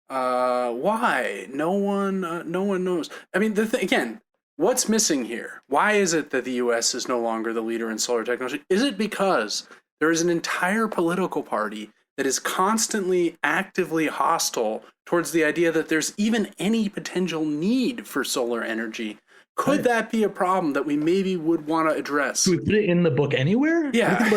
Speaker 1: why? No one knows. I mean, again, what's missing here? Why is it that the U.S. is no longer the leader in solar technology? Is it because there is an entire political party that is constantly actively hostile towards the idea that there's even any potential need for solar energy? Could that be a problem that we maybe would want to address?
Speaker 2: Do we put it in the book anywhere?
Speaker 1: Yeah.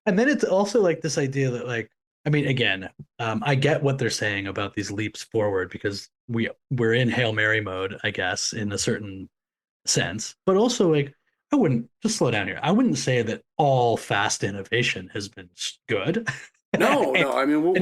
Speaker 2: And then it's also like this idea that, like, I mean, again, I get what they're saying about these leaps forward because we're in Hail Mary mode, I guess, in a certain sense. But also, like, I wouldn't just slow down here. I wouldn't say that all fast innovation has been good.
Speaker 1: No. I mean,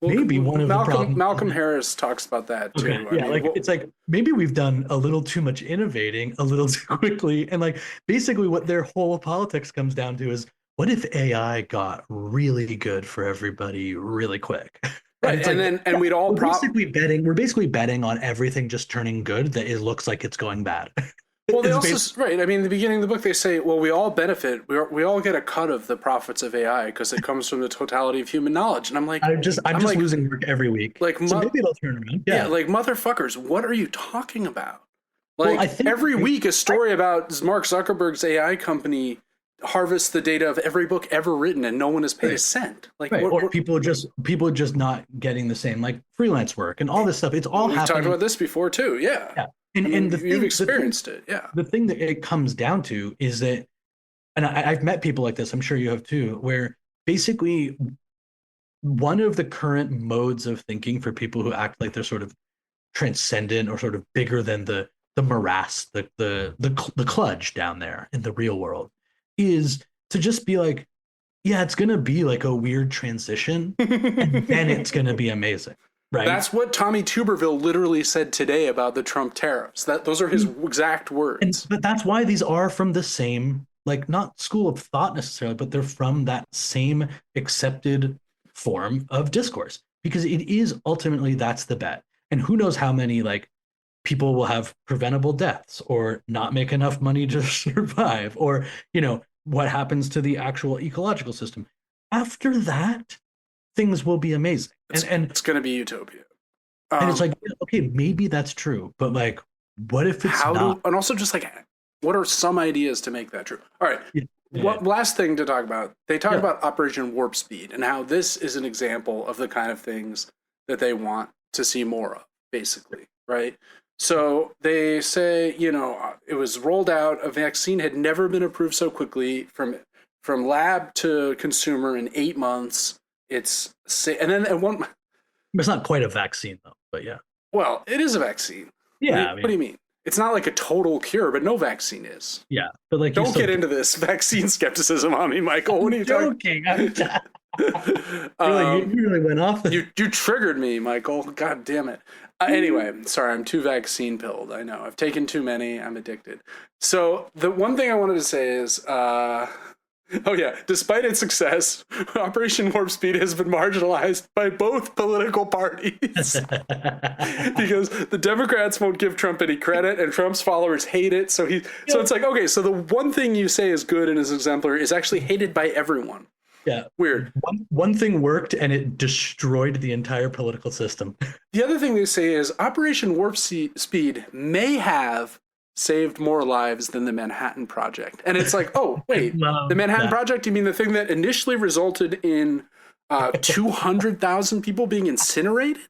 Speaker 2: maybe one of the problems.
Speaker 1: Malcolm Harris talks about that too.
Speaker 2: Okay. Yeah, it's like maybe we've done a little too much innovating a little too quickly, and like basically what their whole politics comes down to is what if AI got really good for everybody really quick?
Speaker 1: Right, and we'd all
Speaker 2: we're basically betting on everything just turning good that it looks like it's going bad.
Speaker 1: Well, they also right. I mean, in the beginning of the book, they say, well, we all benefit. We all get a cut of the profits of AI because it comes from the totality of human knowledge. And I'm like, I'm just
Speaker 2: like, losing work every week.
Speaker 1: Like,
Speaker 2: so maybe it'll turn around.
Speaker 1: Yeah, like motherfuckers. What are you talking about? Like, well, I think every week a story about Mark Zuckerberg's AI company harvests the data of every book ever written, and no one has paid a cent. Like,
Speaker 2: or people are just not getting the same like freelance work and all this stuff. It's all happening.
Speaker 1: We've talked about this before too. Yeah.
Speaker 2: And
Speaker 1: you've experienced it, yeah.
Speaker 2: The thing that it comes down to is that, and I've met people like this, I'm sure you have too, where basically one of the current modes of thinking for people who act like they're sort of transcendent or sort of bigger than the morass, the kludge down there in the real world, is to just be like, yeah, it's gonna be like a weird transition, and then it's gonna be amazing. Right.
Speaker 1: That's what Tommy Tuberville literally said today about the Trump tariffs. Those are his exact words.
Speaker 2: But that's why these are from the same, like, not school of thought necessarily, but they're from that same accepted form of discourse. Because it is ultimately, that's the bet. And who knows how many, like, people will have preventable deaths or not make enough money to survive, or, what happens to the actual ecological system. After that, things will be amazing. And
Speaker 1: it's going to be utopia.
Speaker 2: And it's like, okay, maybe that's true, but like, what if it's not?
Speaker 1: And also just like, what are some ideas to make that true? All right. Last thing to talk about. They talk about Operation Warp Speed and how this is an example of the kind of things that they want to see more of, basically, right? So they say, it was rolled out, a vaccine had never been approved so quickly from lab to consumer in 8 months. It's
Speaker 2: not quite a vaccine though, but yeah.
Speaker 1: Well, it is a vaccine.
Speaker 2: Yeah.
Speaker 1: What do you mean? It's not like a total cure, but no vaccine is.
Speaker 2: Yeah, but like,
Speaker 1: don't get into this vaccine skepticism on me, Michael. What are you
Speaker 2: joking? You really went off.
Speaker 1: You triggered me, Michael. God damn it. Anyway, sorry, I'm too vaccine pilled. I know I've taken too many. I'm addicted. So the one thing I wanted to say is, oh yeah, despite its success, Operation Warp Speed has been marginalized by both political parties because the Democrats won't give Trump any credit and Trump's followers hate it. So it's like, okay, so the one thing you say is good and is exemplary is actually hated by everyone.
Speaker 2: Yeah.
Speaker 1: Weird.
Speaker 2: One thing worked and it destroyed the entire political system.
Speaker 1: The other thing they say is Operation Warp Speed may have saved more lives than the Manhattan Project. And it's like, oh, wait, the Manhattan Project, you mean the thing that initially resulted in 200,000 people being incinerated?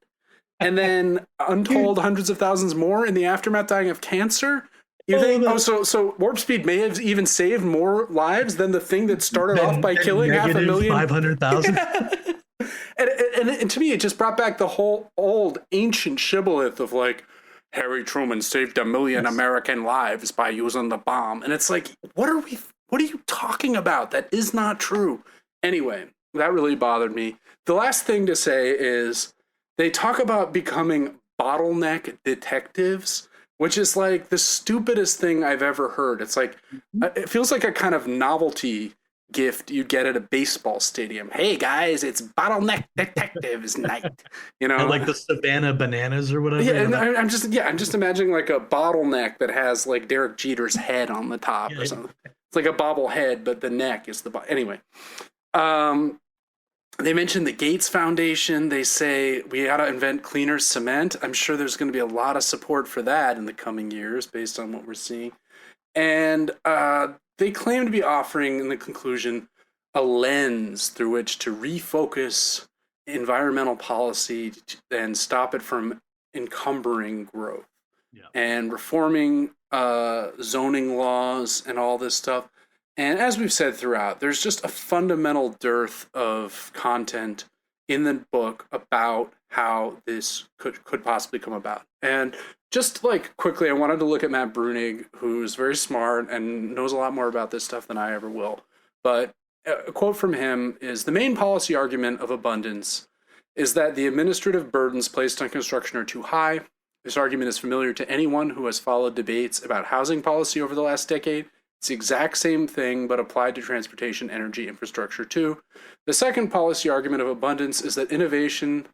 Speaker 1: And then untold hundreds of thousands more in the aftermath dying of cancer? You think, so Warp Speed may have even saved more lives than the thing that started off by killing 500,000?
Speaker 2: 500,000?
Speaker 1: And to me, it just brought back the whole old ancient shibboleth of like, Harry Truman saved 1 million American lives by using the bomb. And it's like, what are you talking about? That is not true. Anyway, that really bothered me. The last thing to say is they talk about becoming bottleneck detectives, which is like the stupidest thing I've ever heard. It's like, it feels like a kind of novelty gift you'd get at a baseball stadium. Hey guys, it's bottleneck detectives night.
Speaker 2: And like the Savannah Bananas or whatever.
Speaker 1: Yeah, and I'm just imagining like a bottleneck that has like Derek Jeter's head on the top or something. It's like a bobblehead, but the neck is anyway. They mentioned the Gates Foundation. They say we got to invent cleaner cement. I'm sure there's going to be a lot of support for that in the coming years based on what we're seeing. And they claim to be offering, in the conclusion, a lens through which to refocus environmental policy and stop it from encumbering growth. Yeah. And reforming zoning laws and all this stuff. And as we've said throughout, there's just a fundamental dearth of content in the book about how this could possibly come about. And just like quickly, I wanted to look at Matt Bruenig, who's very smart and knows a lot more about this stuff than I ever will. But a quote from him is, "The main policy argument of abundance is that the administrative burdens placed on construction are too high. This argument is familiar to anyone who has followed debates about housing policy over the last decade. It's the exact same thing, but applied to transportation, energy, infrastructure too. The second policy argument of abundance is that innovation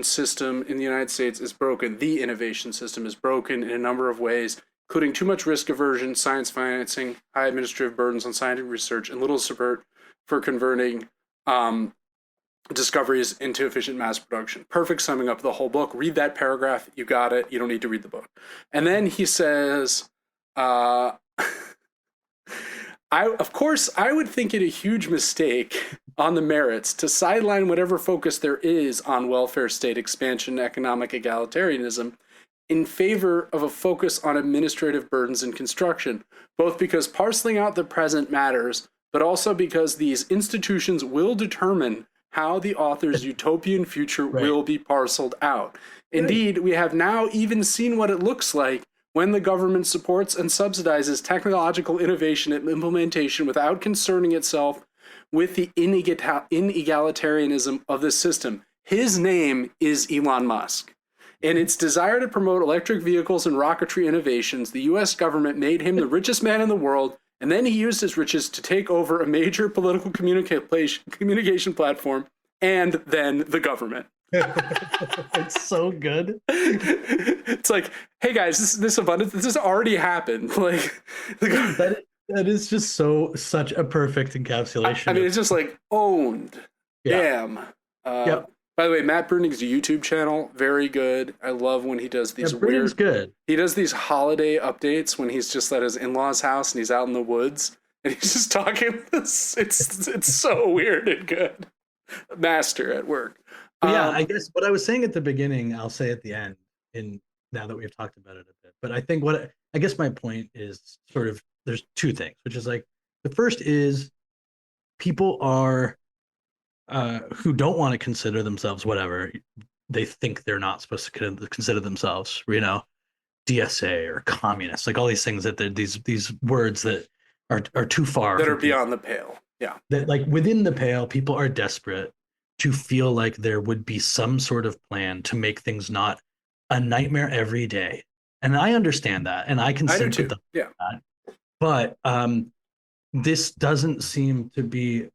Speaker 1: system in the United States is broken. The innovation system is broken in a number of ways, including too much risk aversion, science financing, high administrative burdens on scientific research, and little support for converting discoveries into efficient mass production." Perfect summing up of the whole book. Read that paragraph. You got it. You don't need to read the book. And then he says, of course, I would think it a huge mistake on the merits to sideline whatever focus there is on welfare state expansion and economic egalitarianism in favor of a focus on administrative burdens in construction, both because parceling out the present matters, but also because these institutions will determine how the author's utopian future will be parceled out. Indeed, we have now even seen what it looks like when the government supports and subsidizes technological innovation and implementation without concerning itself with the inegalitarianism of the system. His name is Elon Musk. In its desire to promote electric vehicles and rocketry innovations, the US government made him the richest man in the world, and then he used his riches to take over a major political communication platform, and then the government.
Speaker 2: It's so good.
Speaker 1: It's like, hey guys, this abundance, this has already happened. Like,
Speaker 2: that is just such a perfect encapsulation.
Speaker 1: I mean, it's just like owned. Yeah. Damn. Yep. By the way, Matt Bruenig's YouTube channel, very good. I love when he does these weird.
Speaker 2: Good.
Speaker 1: He does these holiday updates when he's just at his in-laws' house and he's out in the woods and he's just talking. It's so weird and good. Master at work.
Speaker 2: Yeah, I guess what I was saying at the beginning, I'll say at the end. Now that we've talked about it a bit, but I think I guess my point is sort of there's two things, which is like the first is people are who don't want to consider themselves whatever they think they're not supposed to consider themselves, DSA or communist, like all these things that these words that are too far,
Speaker 1: that are beyond the pale. Yeah,
Speaker 2: that like within the pale, people are desperate to feel like there would be some sort of plan to make things not a nightmare every day. And I understand that, and I can sympathize with that. But this doesn't seem to be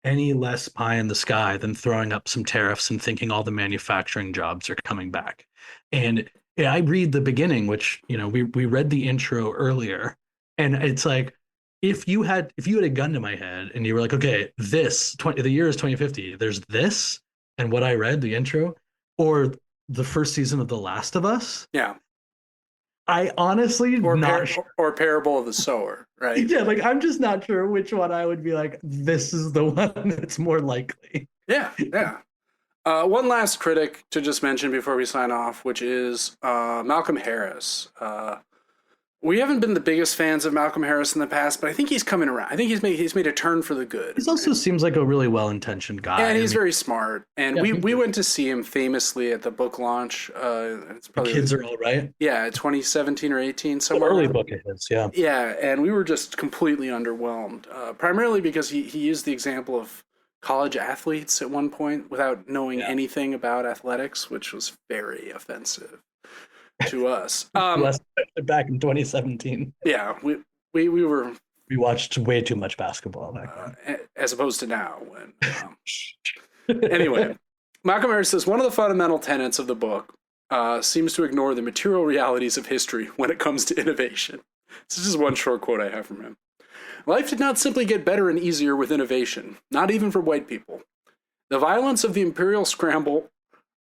Speaker 2: any less pie in the sky than throwing up some tariffs and thinking all the manufacturing jobs are coming back. And I read the beginning, which, we read the intro earlier, and it's like, if you had a gun to my head and you were like, okay, the year is 2050, there's this, and what I read, the intro, or the first season of The Last of Us.
Speaker 1: Yeah.
Speaker 2: I honestly
Speaker 1: or Parable of the Sower, right?
Speaker 2: Yeah, like I'm just not sure which one I would be like, this is the one that's more likely.
Speaker 1: Yeah. One last critic to just mention before we sign off, which is Malcolm Harris. We haven't been the biggest fans of Malcolm Harris in the past, but I think he's coming around. I think he's made a turn for the good.
Speaker 2: He also seems like a really well-intentioned guy.
Speaker 1: And he's very smart. And we went to see him famously at the book launch. It's probably
Speaker 2: the Kids Are All Right.
Speaker 1: Yeah, 2017 or 18, somewhere.
Speaker 2: Early book of his, yeah.
Speaker 1: Yeah, and we were just completely underwhelmed, primarily because he used the example of college athletes at one point without knowing anything about athletics, which was very offensive to us.
Speaker 2: Back in 2017.
Speaker 1: Yeah, we were
Speaker 2: We watched way too much basketball back then.
Speaker 1: as opposed to now. Anyway, Malcolm says one of the fundamental tenets of the book seems to ignore the material realities of history when it comes to innovation. This is just one short quote I have from him. Life did not simply get better and easier with innovation, not even for white people. The violence of the imperial scramble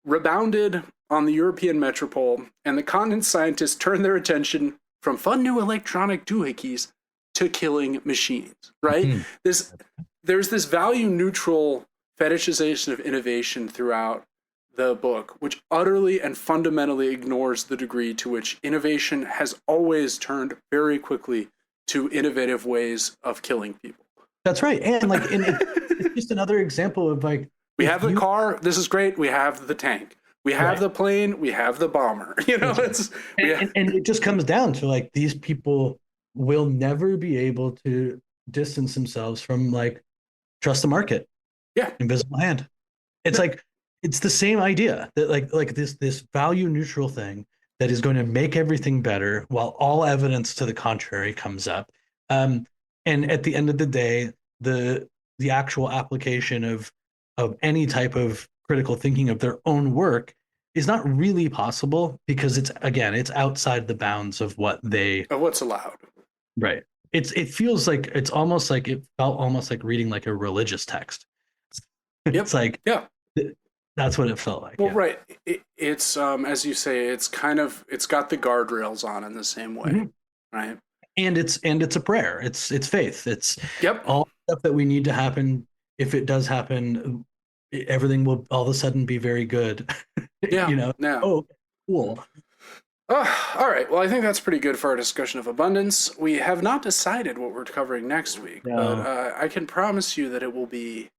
Speaker 1: rebounded on the European metropole, and the continent's scientists turned their attention from fun new electronic doohickeys to killing machines, right? Mm-hmm. There's this value-neutral fetishization of innovation throughout the book, which utterly and fundamentally ignores the degree to which innovation has always turned very quickly to innovative ways of killing people.
Speaker 2: That's right. And like, it's just another example of like,
Speaker 1: we have the car. This is great. We have the tank. We have the plane. We have the bomber. You know,
Speaker 2: and it just comes down to like, these people will never be able to distance themselves from like, trust the market.
Speaker 1: Yeah.
Speaker 2: Invisible hand. It's like, it's the same idea that like this value neutral thing that is going to make everything better while all evidence to the contrary comes up. And at the end of the day, the actual application of any type of critical thinking of their own work is not really possible because it's outside the bounds of
Speaker 1: what's allowed.
Speaker 2: Right. It feels like it felt almost like reading like a religious text. It's like,
Speaker 1: yeah.
Speaker 2: That's what it felt like.
Speaker 1: Well, right. It's as you say, it's got the guardrails on in the same way, mm-hmm. right?
Speaker 2: And it's a prayer. It's faith. It's
Speaker 1: yep.
Speaker 2: all stuff that we need to happen. If it does happen, everything will all of a sudden be very good.
Speaker 1: Yeah.
Speaker 2: You know.
Speaker 1: Yeah.
Speaker 2: Oh, cool.
Speaker 1: All right. Well, I think that's pretty good for our discussion of abundance. We have not decided what we're covering next week, but I can promise you that it will be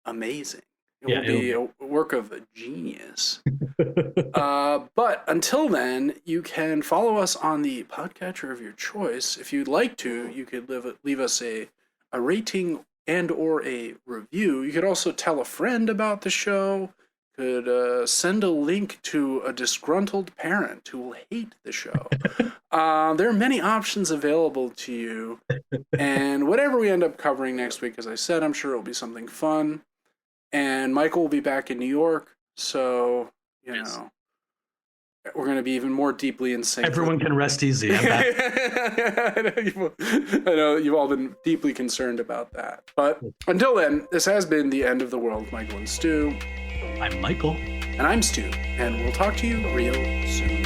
Speaker 1: amazing. It will be a work of genius. But until then, you can follow us on the podcatcher of your choice. If you'd like to, you could leave us a rating and or a review. You could also tell a friend about the show. Could send a link to a disgruntled parent who will hate the show. There are many options available to you. And whatever we end up covering next week, as I said, I'm sure it'll be something fun. And Michael will be back in New York, so, you know, we're going to be even more deeply in sync.
Speaker 2: Everyone can rest easy. I'm back.
Speaker 1: I know you've all been deeply concerned about that. But until then, this has been The End of the World with Michael and Stu.
Speaker 2: I'm Michael.
Speaker 1: And I'm Stu, and we'll talk to you real soon.